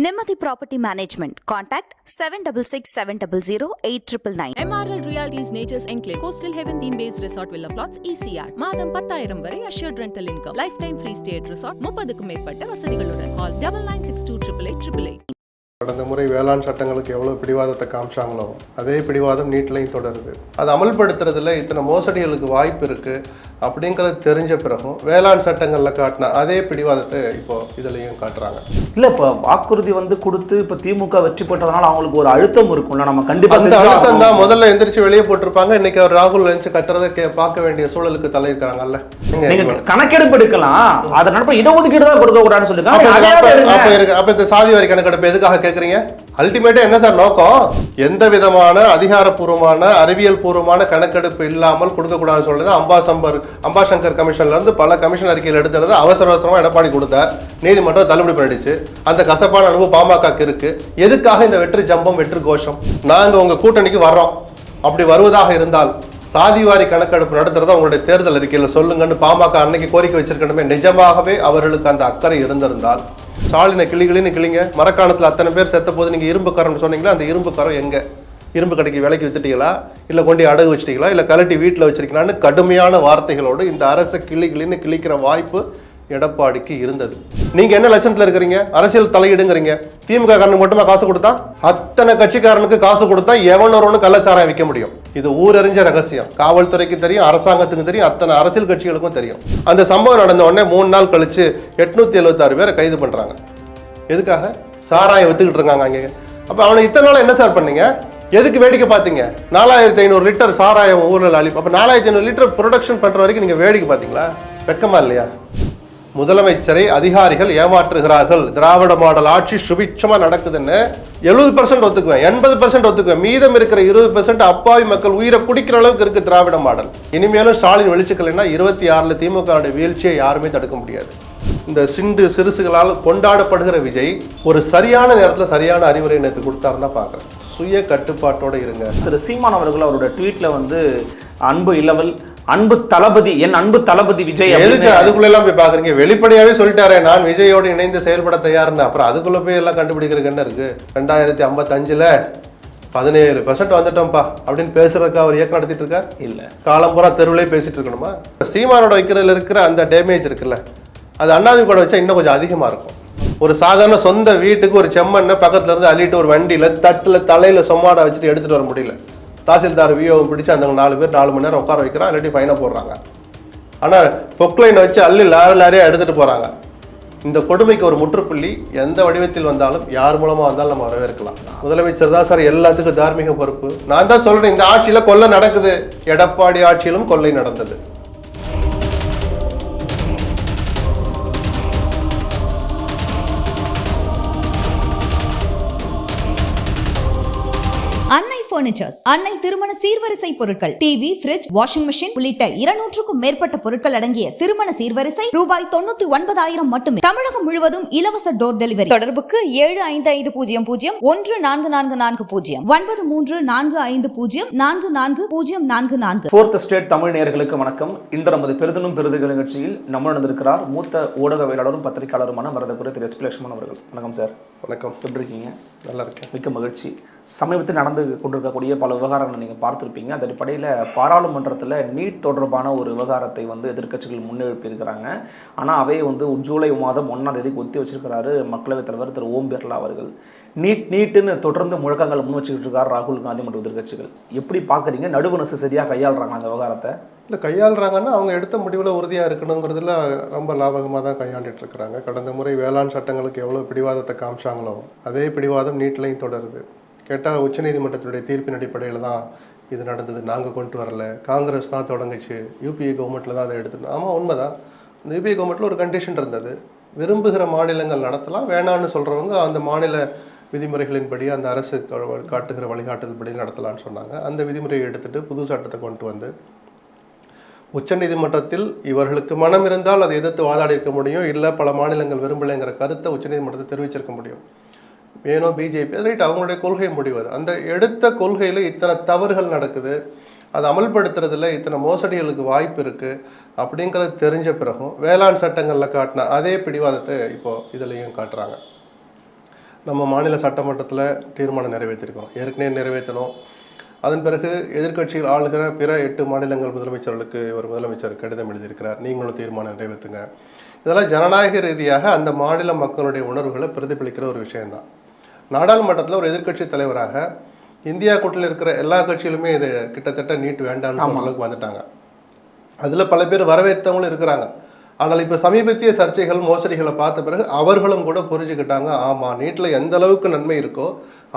Nimati Property Management. Contact 7667008999. MRL Realty's Nature's Enclave, Coastal Heaven theme-based resort villa plots, ECR. மாதம் 10,000 வரை assured rental income. Lifetime free stay at resort. 30க்கும் மேற்பட்ட வசதிகளுடன். Call 9962888888. கடந்த முறை வேளாண் சட்டங்களுக்கு எவ்வளோ பிடிவாதத்தை காமிச்சாங்களோ அதே பிடிவாதம் நீட்லையும் தொடருது. அது அமல்படுத்துறதுல இத்தனை மோசடிகளுக்கு வாய்ப்பு இருக்குது அப்படிங்கிறது தெரிஞ்ச பிறகும் வேளாண் சட்டங்களில் காட்டின அதே பிடிவாதத்தை இப்போ இதுலையும் காட்டுறாங்க. இல்லை, இப்போ வாக்குறுதி கொடுத்து இப்போ திமுக வெற்றி பெற்றதுனால அவங்களுக்கு ஒரு அழுத்தம் இருக்கும்ல, நம்ம கண்டிப்பாக அந்த அழுத்தம் தான் முதல்ல எந்திரிச்சு வெளியே போட்டிருப்பாங்க. இன்னைக்கு அவர் ராகுல் நினைச்சு கட்டுறதை பார்க்க வேண்டிய சூழலுக்கு தலையிருக்கிறாங்கல்ல. நீங்க கணக்கெடுப்பு எடுக்கலாம், அதை நடப்ப இடஒதுக்கீடு தான் கொடுக்க கூடாதுன்னு சொல்லிருக்காங்க. அப்ப இந்த சாதி வாரி கணக்கெடுப்பு எதுக்காக கேட்குறீங்க? அல்டிமேட்டா என்ன சார் நோக்கம்? எந்த விதமான அதிகாரப்பூர்வமான அறிவியல் பூர்வமான கணக்கெடுப்பு இல்லாமல் கொடுக்கக்கூடாதுன்னு சொல்றது அம்பாசங்கர் கமிஷன்ல இருந்து பல கமிஷன் அறிக்கையில் எடுத்துறது அவசரமா எடப்பாடி கொடுத்தார். நீதிமன்றம் தள்ளுபடி பண்ணிடுச்சு. அந்த கசப்பான அனுபவம் பாமகக்கு இருக்கு. எதுக்காக இந்த வெற்றி ஜம்பம் வெற்றி கோஷம்? நாங்க உங்க கூட்டணிக்கு வர்றோம், அப்படி வருவதாக இருந்தால் சாதிவாரி கணக்கெடுப்பு நடத்துறதா உங்களுடைய தேர்தல் அறிக்கையில் சொல்லுங்கன்னு பாமக அன்னைக்கு கோரிக்கை வச்சிருக்கணுமே. நிஜமாகவே அவர்களுக்கு அந்த அக்கறை இருந்திருந்தால் ஸ்டாலினை கிளிகளின்னு கிளிங்க. மரக்காணத்தில் அத்தனை பேர் செத்த போது நீங்கள் இரும்பு கரம்னு சொன்னீங்களா, அந்த இரும்பு கரம் எங்கே? இரும்பு கடைக்கு விலைக்கு வித்துட்டீங்களா, இல்லை கொண்டு அடகு வச்சிட்டீங்களா, இல்லை கலட்டி வீட்டில் வச்சிருக்கீங்களான்னு கடுமையான வார்த்தைகளோடு இந்த அரசை கிளின்னு கிளிக்கிற வாய்ப்பு எடப்பாடிக்கு இருந்தது. நீங்க என்ன லட்சணத்துல இருக்கிறீங்க? அரசியல் தலையிடுங்கிறீங்க. திமுக காரனுக்கு மட்டுமா காசு கொடுத்தா? அத்தனை கட்சிக்காரனுக்கு காசு கொடுத்தா எவன் ஒருவனு கள்ளச்சாராயம் விற்க முடியும். இது ஊரறிஞ்ச ரகசியம். காவல்துறைக்கு தெரியும், அரசாங்கத்துக்கு தெரியும், அத்தனை அரசியல் கட்சிகளுக்கும் தெரியும். அந்த சம்பவம் நடந்த உடனே 3 நாள் கழிச்சு 876 பேரை கைது பண்றாங்க. எதுக்காக? சாராயம் வித்துக்கிட்டு இருக்காங்க அங்கே. அப்ப அவனை இத்தனை நாள் என்ன சார் பண்ணீங்க? எதுக்கு வேடிக்கை பார்த்தீங்க? 4500 லிட்டர் சாராயம் ஊரில் அழிப்பு. அப்ப 4500 லிட்டர் ப்ரொடக்ஷன் பண்ற வரைக்கும் நீங்க வேடிக்கை பார்த்தீங்களா? வெக்கமா இல்லையா? முதலமைச்சரை அதிகாரிகள் ஏமாற்றுகிறார்கள். திராவிட மாடல் ஆட்சி சுபிட்சமா நடக்குதுன்னு 70% ஒத்துக்குவேன், 80% ஒத்துக்குவேன். மீதம் இருக்கிற 20% அப்பாவி மக்கள் உயிரை பிடிக்கிற அளவுக்கு இருக்கு திராவிட மாடல். இனிமேலும் ஸ்டாலின் வெளிச்சுக்கலைன்னா 26ல் திமுக வீழ்ச்சியை யாருமே தடுக்க முடியாது. இந்த சிறுசுகளால் கொண்டாடப்படுகிற விஜய் ஒரு சரியான நேரத்தில் சரியான அறிவுரை நேற்று கொடுத்தாருன்னு பார்க்குறேன். சுய கட்டுப்பாட்டோட இருங்க. திரு சீமான் அவர்கள் அவரோட ட்வீட்ல அன்பு இலவல், அன்பு தளபதி, என் அன்பு தளபதி விஜய். எதுக்கு அதுக்குள்ள எல்லாம் போய் பாக்குறீங்க? வெளிப்படையாவே சொல்லிட்டாரே நான் விஜயோடு இணைந்து செயல்பட தயார்னு. அப்புறம் அதுக்குள்ள போய் எல்லாம் கண்டுபிடிக்கிறதுக்கு என்ன இருக்கு? 2055ல் 17% வந்துட்டோம்ப்பா அப்படின்னு பேசுறதுக்கு அவர் இயக்கம் நடத்திட்டு இருக்கார். இல்ல, காலம் பூரா தெருவிலே பேசிட்டு இருக்கணுமா? சீமானோட வைக்கிறதுல இருக்கிற அந்த டேமேஜ் இருக்குல்ல, அது அண்ணாதிமுக வச்சா இன்னும் கொஞ்சம் அதிகமா இருக்கும். ஒரு சாதாரண சொந்த வீட்டுக்கு ஒரு செம்மண்ணை பக்கத்துல இருந்து அள்ளிட்டு ஒரு வண்டியில தட்டுல தலையில சொம்மாடை வச்சுட்டு எடுத்துட்டு வர முடியல. தாசில்தார் விஓவும் பிடிச்சி அந்த 4 பேர் 4 மணி நேரம் உட்கார வைக்கிறான், இல்லாட்டி ஃபைனை போடுறாங்க. ஆனால் பொக்லைனை வச்சு அள்ளி லாரியா எடுத்துட்டு போறாங்க. இந்த கொடுமைக்கு ஒரு முற்றுப்புள்ளி எந்த வடிவத்தில் வந்தாலும் யார் மூலமா வந்தாலும் நம்ம வரவேற்கலாம். முதலமைச்சர் தான் சார் எல்லாத்துக்கும் தார்மீக பொறுப்பு. நான் தான் சொல்றேன், இந்த ஆட்சியில கொள்ளை நடக்குது. எடப்பாடி ஆட்சியிலும் கொள்ளை நடந்தது. அன்னை பர்னிச்சர்ஸ், அன்னை திருமண சீர்வரிசை பொருட்கள், டிவி, ஃபிரிட்ஜ், வாஷிங் மெஷின் உள்ளிட்ட 200க்கும் மேற்பட்ட பொருட்கள் அடங்கிய திருமண சீர்வரிசை ரூபாய் 99,000 மட்டுமே. தமிழகம் முழுவதும் இலவச டோர் டெலிவரி. தொடர்புக்கு 7550014440 9345044044. ஃபோர்த் ஸ்டேட் தமிழ் நேயர்களுக்கு வணக்கம். இன்று நமது பெரிதும் பெரிதுகள் நிகழ்ச்சியில் நம்முடன் இருந்திருக்கிறார் மூத்த ஊடகவியலாளரும் பத்திரிகையாளருமான வரதக்குறை திரு எஸ். லட்சுமணன் அவர்கள். வணக்கம் சார். வணக்கம். எப்படி இருக்கீங்க? நல்லா இருக்கேன், மிக்க மகிழ்ச்சி. சமீபத்தில் நடந்து கொண்டிருக்கக்கூடிய பல விவகாரங்களை நீங்கள் பார்த்துருப்பீங்க. அந்த அடிப்படையில் பாராளுமன்றத்தில் நீட் தொடர்பான ஒரு விவகாரத்தை எதிர்க்கட்சிகள் முன்னெடுப்பிருக்கிறாங்க. ஆனால் அவை ஜூலை மாதம் 1ஆம் தேதிக்கு ஒத்தி வச்சிருக்கிறாரு மக்களவைத் தலைவர் திரு ஓம் பிர்லா அவர்கள். நீட்டுன்னு தொடர்ந்து முழக்கங்கள் முன் வச்சுக்கிட்டு இருக்கார் ராகுல் காந்தி மற்றும் எதிர்க்கட்சிகள். எப்படி பார்க்குறீங்க? நடுவணசு சரியாக கையாளுறாங்க அந்த விவகாரத்தை? இல்லை, கையாளுறாங்கன்னா அவங்க எடுத்த முடிவில் உறுதியாக இருக்கணுங்கிறதுல ரொம்ப லாபகமாக தான் கையாண்டுட்டு இருக்கிறாங்க. கடந்த முறை வேளாண் சட்டங்களுக்கு எவ்வளோ பிடிவாதத்தை காமிச்சாங்களோ அதே பிடிவாதம் நீட்லையும் தொடருது. கேட்டால் உச்சநீதிமன்றத்தினுடைய தீர்ப்பின் அடிப்படையில் தான் இது நடந்தது, நாங்கள் கொண்டு வரல, காங்கிரஸ் தான் தொடங்குச்சு, யூபிஏ கவர்மெண்ட்டில் தான் அதை எடுத்துட்டோம். ஆமாம், உண்மைதான். இந்த யூபிஏ கவர்மெண்ட்டில் ஒரு கண்டிஷன் இருந்தது, விரும்புகிற மாநிலங்கள் நடத்தலாம், வேணான்னு சொல்கிறவங்க அந்த மாநில விதிமுறைகளின்படி அந்த அரசு காட்டுகிற வழிகாட்டுதல் படி நடத்தலான்னு சொன்னாங்க. அந்த விதிமுறையை எடுத்துகிட்டு புது சட்டத்தை கொண்டு வந்து உச்சநீதிமன்றத்தில் இவர்களுக்கு மனம் இருந்தால் அதை எதிர்த்து வாதாடி இருக்க முடியும், இல்லை பல மாநிலங்கள் விரும்பலைங்கிற கருத்தை உச்சநீதிமன்றத்தை தெரிவிச்சிருக்க முடியும். வேணும் பிஜேபி ரைட், அவங்களுடைய கொள்கை முடிவது. அந்த எடுத்த கொள்கையில் இத்தனை தவறுகள் நடக்குது, அதை அமல்படுத்துறதுல இத்தனை மோசடிகளுக்கு வாய்ப்பு இருக்குது அப்படிங்கிறது தெரிஞ்ச பிறகும் வேளாண் சட்டங்களில் காட்டின அதே பிடிவாதத்தை இப்போ இதுலேயும் காட்டுறாங்க. நம்ம மாநில சட்டமன்றத்தில் தீர்மானம் நிறைவேற்றிருக்கோம், ஏற்கனவே நிறைவேற்றணும். அதன் பிறகு எதிர்க்கட்சிகள் ஆளுகிற பிற 8 மாநிலங்கள் முதலமைச்சர்களுக்கு ஒரு முதலமைச்சர் கடிதம் எழுதியிருக்கிறார், நீங்களும் தீர்மானம் நிறைவேற்றுங்க. இதெல்லாம் ஜனநாயக ரீதியாக அந்த மாநில மக்களுடைய உணர்வுகளை பிரதிபலிக்கிற ஒரு விஷயம்தான். நாடாளுமன்றத்தில் ஒரு எதிர்க்கட்சி தலைவராக இந்தியா கூட்டணியில் இருக்கிற எல்லா கட்சியிலுமே இது கிட்டத்தட்ட நீட் வேண்டாம்னு சொல்ற அளவுக்கு வந்துட்டாங்க. அதில் பல பேர் வரவேற்றவங்களும் இருக்கிறாங்க. ஆனால் இப்போ சமீபத்திய சர்ச்சைகள் மோசடிகளை பார்த்த பிறகு அவர்களும் கூட புரிஞ்சுக்கிட்டாங்க, ஆமாம் நீட்டில் எந்த அளவுக்கு நன்மை இருக்கோ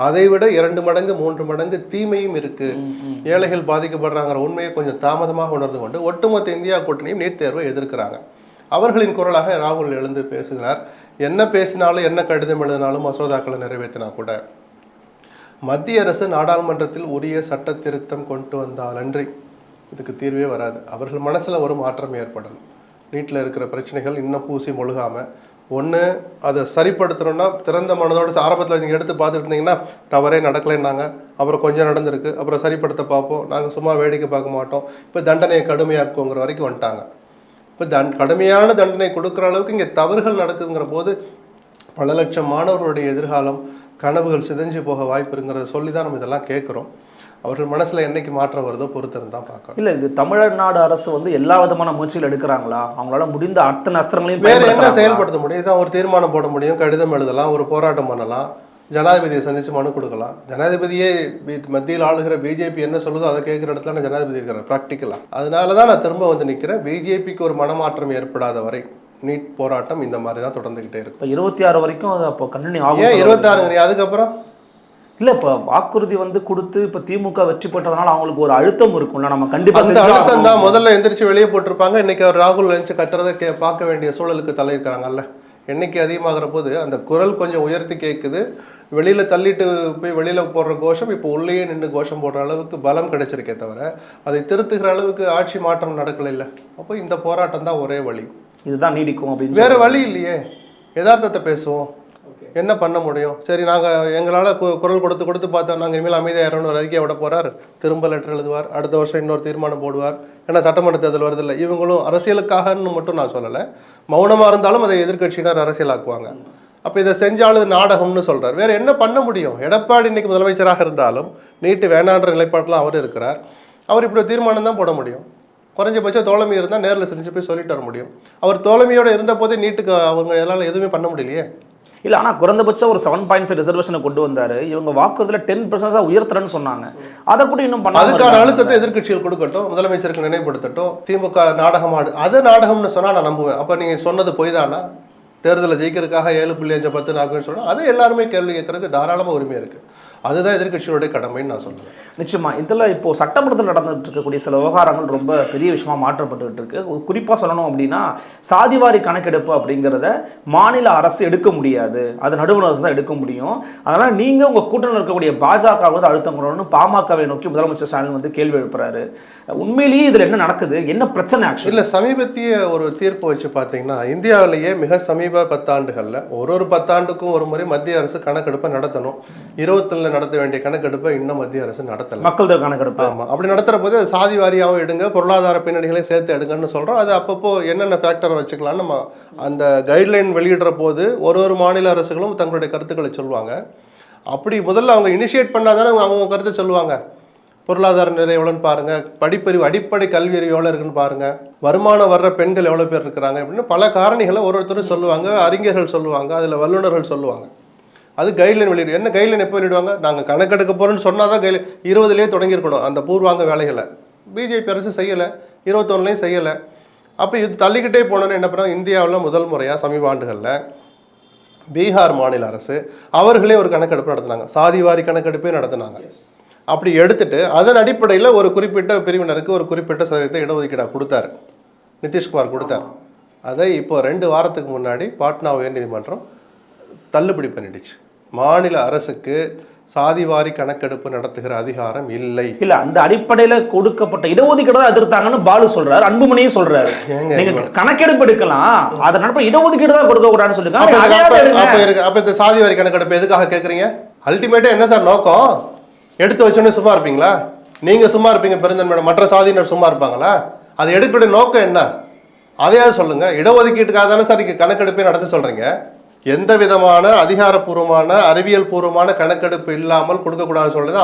அதை விட 2 மடங்கு 3 மடங்கு தீமையும் இருக்கு, ஏழைகள் பாதிக்கப்படுறாங்கிற உண்மையை கொஞ்சம் தாமதமாக உணர்ந்து கொண்டு ஒட்டுமொத்த இந்தியா கூட்டணியும் நீட் தேர்வை எதிர்க்கிறாங்க. அவர்களின் குரலாக ராகுல் எழுந்து பேசுகிறார். என்ன பேசினாலும் என்ன கடிதம் எழுதினாலும் மசோதாக்களை நிறைவேற்றினா கூட மத்திய அரசு நாடாளுமன்றத்தில் உரிய சட்ட திருத்தம் கொண்டு வந்தாலன்றி இதுக்கு தீர்வே வராது. அவர்கள் மனசில் ஒரு மாற்றம் ஏற்படணும். நீட்டில் இருக்கிற பிரச்சனைகள் இன்னும் பூசி முழுகாமல் ஒன்று அதை சரிப்படுத்தணும்னா திறந்த மனதோடு ஆரம்பத்தில் நீங்கள் எடுத்து பார்த்துட்டு இருந்தீங்கன்னா தவறே நடக்கலைன்னாங்க, அப்புறம் கொஞ்சம் நடந்திருக்கு, அப்புறம் சரிப்படுத்த பார்ப்போம், நாங்கள் சும்மா வேடிக்கை பார்க்க மாட்டோம், இப்போ தண்டனையை கடுமையாக்குங்கிற வரைக்கும் வந்துட்டாங்க. இப்போ கடுமையான தண்டனை கொடுக்குற அளவுக்கு இங்கே தவறுகள் நடக்குதுங்கிற போது பல லட்சம் மாணவர்களுடைய எதிர்காலம் கனவுகள் சிதைஞ்சு போக வாய்ப்பு இருக்குங்கிறத சொல்லி தான் நம்ம இதெல்லாம் கேட்குறோம். அவர்கள் மனசில் என்னைக்கு மாற்றம் வருதோ பொறுத்திருந்து தான் பார்க்கணும். இல்லை, இது தமிழ்நாடு அரசு வந்து எல்லா விதமான முயற்சிகள் எடுக்கிறாங்களா? அவங்களால முடிந்த அத்தனை அஸ்திரங்களையும் வேறு என்ன செயல்படுத்த முடியும்? இதான் ஒரு தீர்மானம் போட முடியும், கடிதம் எழுதலாம், ஒரு போராட்டம் பண்ணலாம், ஜனாதிபதியை சந்தித்து மனு கொடுக்கலாம். ஜனாதிபதியே மத்தியில் ஆளுகிற பிஜேபி என்ன சொல்லுதோ அதை கேட்குற இடத்துல நான் ஜனாதிபதி இருக்கிறேன் ப்ராக்டிக்கலாக. அதனால தான் நான் திரும்ப வந்து நிற்கிறேன். பிஜேபிக்கு ஒரு மனமாற்றம் ஏற்படாத வரை நீட் போராட்டம் இந்த மாதிரி தான் தொடர்ந்துகிட்டே இருக்கும். 26 வரைக்கும் அது அப்போ கண்டினியூ ஆகும். ஏன் 26 அதுக்கப்புறம் இல்லை, இப்போ வாக்குறுதி வந்து கொடுத்து இப்போ திமுக வெற்றி பெற்றதுனால அவங்களுக்கு ஒரு அழுத்தம் இருக்கும்ல, நம்ம கண்டிப்பாக அந்த அழுத்தம் தான் முதல்ல எந்திரிச்சு வெளியே போட்டிருப்பாங்க. இன்னைக்கு அவர் ராகுல் நினைச்சு கத்துறதை பார்க்க வேண்டிய சூழலுக்கு தலையிருக்கிறாங்கல்ல. எண்ணிக்கை அதிகமாகிற போது அந்த குரல் கொஞ்சம் உயர்த்தி கேட்குது. வெளியில் தள்ளிட்டு போய் வெளியில் போடுற கோஷம் இப்போ உள்ளேயே நின்று கோஷம் போடுற அளவுக்கு பலம் கிடைச்சிருக்கே தவிர அதை திருத்துகிற அளவுக்கு ஆட்சி மாற்றம் நடக்கல. இல்லை, அப்போ இந்த போராட்டம் தான் ஒரே வழி, இதுதான் நீடிக்கும் அப்படின்னு வேற வழி இல்லையே. யதார்த்தத்தை பேசுவோம், என்ன பண்ண முடியும்? சரி, நாங்கள் எங்களால் குரல் கொடுத்து பார்த்தா நாங்கள் இனிமேல் அமைதியாக ஒரு அறிக்கையை விட போகிறார், திரும்ப லெட்டர் எழுதுவார், அடுத்த வருஷம் இன்னொரு தீர்மானம் போடுவார், ஏன்னா சட்டமன்ற தேர்தல் வருதில்லை. இவங்களும் அரசியலுக்காகன்னு மட்டும் நான் சொல்லலை, மௌனமாக இருந்தாலும் அதை எதிர்க்கட்சியினர் அரசியலாக்குவாங்க. அப்போ இதை செஞ்சாலும் நாடகம்னு சொல்கிறார். வேறு என்ன பண்ண முடியும்? எடப்பாடி இன்னைக்கு முதலமைச்சராக இருந்தாலும் நீட்டு வேணான்ற நிலைப்பாட்டில் அவர் இருக்கிறார். அவர் இப்படி தீர்மானம் தான் போட முடியும். குறைஞ்சபட்சம் தோழமை இருந்தால் நேரில் செஞ்சு போய் சொல்லிட்டு வர முடியும். அவர் தோழமையோடு இருந்த போதே நீட்டுக்கு அவங்க எல்லாம் எதுவுமே பண்ண முடியலையே. இல்லை, ஆனால் குறைந்தபட்சம் ஒரு 7.5 ரிசர்வேஷனை கொண்டு வந்தார். இவங்க வாக்குறுதியில் 10% உயர்த்துறேன்னு சொன்னாங்க. அதை கூட இன்னும் பண்ண அதுக்கான அழுத்தத்தை எதிர்க்கட்சிகள் கொடுக்கட்டும், முதலமைச்சருக்கு நினைவுபடுத்தட்டும். திமுக நாடகம் அது நாடகம்னு சொன்னால் நான் நம்புவேன். அப்போ நீங்கள் சொன்னது பொய் தானா? தேர்தலில் ஜெயிக்கிறதுக்காக 7.5 10 நாக்குன்னு சொன்னால் அதை எல்லாருமே கேள்வி கேட்கறதுக்கு தாராளமாக உரிமை இருக்குது. அதுதான் எதிர்க்கட்சியோடைய கடமைன்னு நான் சொல்லுவேன். நிச்சயமா இதில் இப்போ சட்டமன்றத்தில் நடந்துட்டு இருக்கக்கூடிய சில விவகாரங்கள் ரொம்ப பெரிய விஷயமா மாற்றப்பட்டு இருக்கு. குறிப்பாக சொல்லணும் அப்படின்னா சாதிவாரி கணக்கெடுப்பு அப்படிங்கிறத மாநில அரசு எடுக்க முடியாது, அது நடுவண் அரசு தான் எடுக்க முடியும். அதனால் நீங்கள் உங்கள் கூட்டணியில் இருக்கக்கூடிய பாஜக வந்து அழுத்தம் கொடுக்கணும்னு பாமகவை நோக்கி முதலமைச்சர் ஸ்டாலின் வந்து கேள்வி எழுப்புறாரு. உண்மையிலேயே இதில் என்ன நடக்குது, என்ன பிரச்சனை? ஆக்சுவலி இல்லை, சமீபத்திய ஒரு தீர்ப்பு வச்சு பார்த்தீங்கன்னா இந்தியாவிலேயே மிக சமீப 10 ஆண்டுகளில் ஒரு 10 ஆண்டுக்கும் ஒரு முறை மத்திய அரசு கணக்கெடுப்பை நடத்தணும். 20 நடத்த வேண்டிய கணக்கெடுப்பை இன்னும் மத்திய அரசு நடத்தல. மக்கள் தொகை கணக்கெடுப்பு. ஆமா, அப்படி நடத்துற போது சாதி வாரியாகவும் எடுங்க, பொருளாதார பின்னணிகளையும் சேர்த்து எடுங்கன்னு சொல்றோம். அது அப்பப்போ என்னென்ன ஃபேக்டர் வச்சுக்கலாம்னு நம்ம அந்த கைட்லைன் வெளியிடுற போது ஒரு மாநில அரசுகளும் தங்களுடைய கருத்துக்களை சொல்லுவாங்க. அப்படி முதல்ல அவங்க இனிஷியேட் பண்ணாதானே அவங்க கருத்தை சொல்லுவாங்க. பொருளாதார நிலை எவ்வளோன்னு பாருங்க, படிப்பறிவு அடிப்படை கல்வி அறிவு எவ்வளோ இருக்குன்னு பாருங்க, வருமானம் வர்ற பெண்கள் எவ்வளோ பேர் இருக்கிறாங்க அப்படின்னு பல காரணிகளை ஒருத்தரும் சொல்லுவாங்க, அறிஞர்கள் சொல்லுவாங்க, அதில் வல்லுநர்கள் சொல்லுவாங்க. அது கைட்லைன் வெளியிடும். என்ன கைட்லைன் எப்போ வெளியிடுவாங்க? நாங்கள் கணக்கெடுக்க போகிறோன்னு சொன்னால் தான் கைட்லைன் 20லேயே தொடங்கியிருக்கணும் அந்த பூர்வாங்க வேலைகளை. பிஜேபி அரசு செய்யலை, 21லேயும் செய்யலை. அப்போ இது தள்ளிக்கிட்டே போனோன்னு என்ன பண்ணுறாங்க? இந்தியாவில் முதல் முறையாக சமீப ஆண்டுகளில் பீகார் மாநில அரசு அவர்களே ஒரு கணக்கெடுப்பு நடத்தினாங்க, சாதிவாரி கணக்கெடுப்பே நடத்தினாங்க. அப்படி எடுத்துட்டு அதன் அடிப்படையில் ஒரு குறிப்பிட்ட பிரிவினருக்கு ஒரு குறிப்பிட்ட சதவீதத்தை இடஒதுக்கீடாக கொடுத்தாரு, நிதிஷ்குமார் கொடுத்தார். அதை இப்போ 2 வாரத்துக்கு முன்னாடி பாட்னா உயர்நீதிமன்றம் தள்ளுபடி பண்ணிடுச்சு. மாநில அரசுக்கு சாதிவாரி கணக்கெடுப்பு நடத்துகிற அதிகாரம் இல்லை. இல்ல, அந்த அடிப்படையில கொடுக்கப்பட்ட இடஒதுக்கீடு எதிர்த்தாங்கன்னு பாலு சொல்றாரு, அன்புமணியும் சொல்றாரு. கணக்கெடுப்பு எடுக்கலாம், அதை நடப்ப இடஒதுக்கீடு தான் கொடுக்க கூடாதுன்னு சொல்லிருக்காங்க. அப்ப இந்த சாதிவாரி கணக்கெடுப்பு எதுக்காக கேட்குறீங்க? அல்டிமேட்டா என்ன சார் நோக்கம்? எடுத்து வச்சோன்னு சும்மா இருப்பீங்களா? நீங்க சும்மா இருப்பீங்க, பெருந்தன்மையோட மற்ற சாதியினர் சும்மா இருப்பாங்களா? அது எடுக்கக்கூடிய நோக்கம் என்ன? அதையாவது சொல்லுங்க. இடஒதுக்கீட்டுக்காக தானே சார் கணக்கெடுப்பே நடத்த சொல்றீங்க. எந்த விதமான அதிகாரப்பூர்வமான அறிவியல் பூர்வமான கணக்கெடுப்பு இல்லாமல் கொடுக்கக்கூடாதுன்னு சொல்றது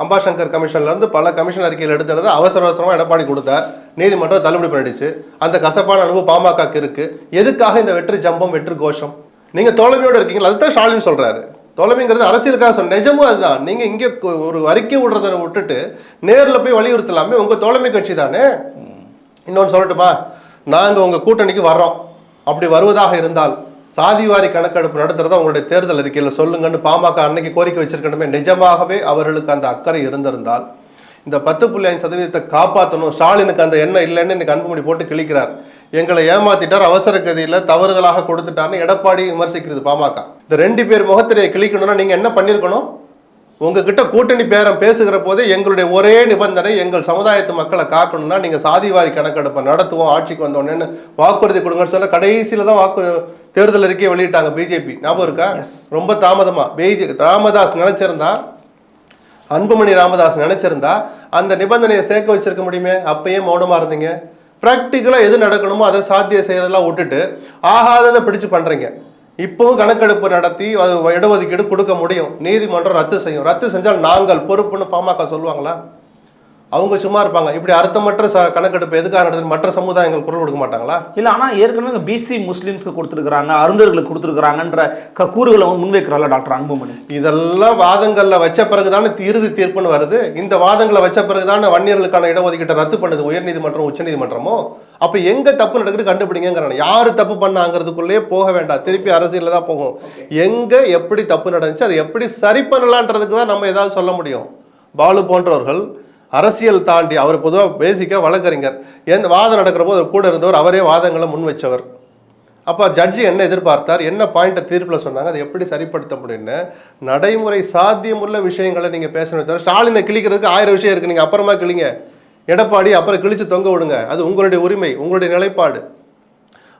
அம்பாசங்கர் கமிஷன்ல இருந்து பல கமிஷன் அறிக்கையில் எடுத்தது அவசரமா எடப்பாடி கொடுத்தார், நீதிமன்றம் தள்ளுபடி பண்ணிடுச்சு. அந்த கசப்பான அனுபவம் பாமகக்கு இருக்கு. எதுக்காக இந்த வெற்றி ஜம்பம், வெற்றி கோஷம்? நீங்க தோழமையோட இருக்கீங்களா? அதுதான் ஸ்டாலின் சொல்றாரு. தோழமைங்கிறது அரசியலுக்காக சொன்ன நிஜமும் அதுதான். நீங்க இங்க ஒரு அறிக்கை விடுறத விட்டுட்டு நேரில் போய் வலியுறுத்தலாமே, உங்க தோழமை கட்சி தானே. இன்னொன்று சொல்லட்டுமா, நாங்க உங்க கூட்டணிக்கு வர்றோம், அப்படி வருவதாக இருந்தால் சாதிவாரி கணக்கெடுப்பு நடத்துறதா உங்களுடைய தேர்தல் அறிக்கையில் சொல்லுங்கன்னு பாமக அன்னைக்கு கோரிக்கை வச்சிருக்கணுமே. நிஜமாகவே அவர்களுக்கு அந்த அக்கறை இருந்திருந்தால் இந்த 10.5% காப்பாற்றணும். ஸ்டாலினுக்கு அந்த எண்ணம் இல்லைன்னு இன்னைக்கு அன்புமணி போட்டு கிழிக்கிறார். எங்களை ஏமாத்திட்டார், அவசர கதியில் தவறுதலாக கொடுத்துட்டார்னு எடப்பாடி விமர்சிக்கிறது பாமக. இந்த 2 பேர் முகத்திரையை கிழிக்கணும்னா நீங்க என்ன பண்ணிருக்கணும்? உங்ககிட்ட கூட்டணி பேரம் பேசுகிற போதே எங்களுடைய ஒரே நிபந்தனை, எங்கள் சமுதாயத்து மக்களை காக்கணும்னா நீங்க சாதிவாரி கணக்கெடுப்பை நடத்துவோம், ஆட்சிக்கு வந்தோடனே வாக்குறுதி கொடுங்கன்னு சொல்ல கடைசியில தான் தேர்தல் அறிக்கையை வெளியிட்டாங்க பிஜேபி. ஞாபகம் இருக்கா? ரொம்ப தாமதமா. ராமதாஸ் நினைச்சிருந்தா, அன்புமணி ராமதாஸ் நினைச்சிருந்தா அந்த நிபந்தனையை சேர்க்க வச்சிருக்க முடியுமே. அப்பயே மௌனமா இருந்தீங்க. பிராக்டிக்கலா எது நடக்கணுமோ அதை சாத்தியம் செய்யறதெல்லாம் விட்டுட்டு ஆகாததை பிடிச்சு பண்றீங்க. இப்பவும் கணக்கெடுப்பு நடத்தி அது இடஒதுக்கீடு கொடுக்க முடியும், நீதிமன்றம் ரத்து செய்யும். ரத்து செஞ்சால் நாங்கள் பொறுப்புன்னு பாமக சொல்லுவாங்களா? அவங்க சும்மா இருப்பாங்க. இப்படி அர்த்தமற்ற கணக்கெடுப்பு எதுக்காக நடக்குது? மற்ற சமுதாயங்கள் குரல் கொடுக்க மாட்டாங்களா? இல்லை, ஆனால் ஏற்கனவே பிசி முஸ்லீம்ஸ்க்கு கொடுத்துருக்காங்க, அருந்தர்களுக்கு கொடுத்துருக்காங்கன்ற கூறுகளை முன்வைக்கிறாங்க டாக்டர் அன்புமணி. இதெல்லாம் வாதங்களில் வச்ச பிறகுதானே இறுதி தீர்ப்புன்னு வருது. இந்த வாதங்களை வச்ச பிறகுதானே வன்னியர்களுக்கான இடஒதுக்கீட்டை ரத்து பண்ணுது உயர்நீதிமன்றம், உச்சநீதிமன்றமும். அப்போ எங்க தப்பு நடக்குது கண்டுபிடிங்கிறாங்க. யாரு தப்பு பண்ணாங்கிறதுக்குள்ளேயே போக வேண்டாம், திருப்பி அரசியலில் தான் போகும். எங்க எப்படி தப்பு நடந்துச்சு, அதை எப்படி சரி பண்ணலான்றதுக்கு தான் நம்ம ஏதாவது சொல்ல முடியும். பாலு போன்றவர்கள் அரசியல் தாண்டி, அவர் பொதுவாக பேசிக்காக வழக்கறிஞர், எந்த வாதம் நடக்கிற போது கூட இருந்தவர், அவரே வாதங்களை முன் வச்சவர். அப்போ ஜட்ஜி என்ன எதிர்பார்த்தார், என்ன பாயிண்ட்டை தீர்ப்பில் சொன்னாங்க, அதை எப்படி சரிப்படுத்த முடியும்னு நடைமுறை சாத்தியமுள்ள விஷயங்களை நீங்கள் பேசணும். தவிர ஸ்டாலினை கிழிக்கிறதுக்கு 1000 விஷயம் இருக்குது. நீங்கள் அப்புறமா கிழிங்க, எடப்பாடி அப்புறம் கிழிச்சு தொங்க விடுங்க, அது உங்களுடைய உரிமை, உங்களுடைய நிலைப்பாடு.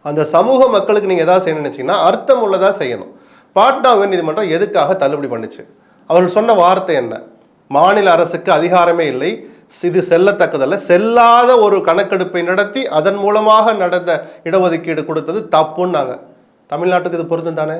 அந்த சமூக மக்களுக்கு நீங்கள் எதாவது செய்யணும்னு நினச்சிங்கன்னா அர்த்தம் உள்ளதாக செய்யணும். பாட்னா உயர்நீதிமன்றம் எதுக்காக தள்ளுபடி பண்ணுச்சு? அவர்கள் சொன்ன வார்த்தை என்ன? மாநில அரசுக்கு அதிகாரமே இல்லை, இது செல்லத்தக்கதல்ல, செல்லாத ஒரு கணக்கெடுப்பை நடத்தி அதன் மூலமாக நடந்த இடஒதுக்கீடு கொடுத்தது தப்புன்னாங்க. தமிழ்நாட்டுக்கு இது பொருந்தும் தானே?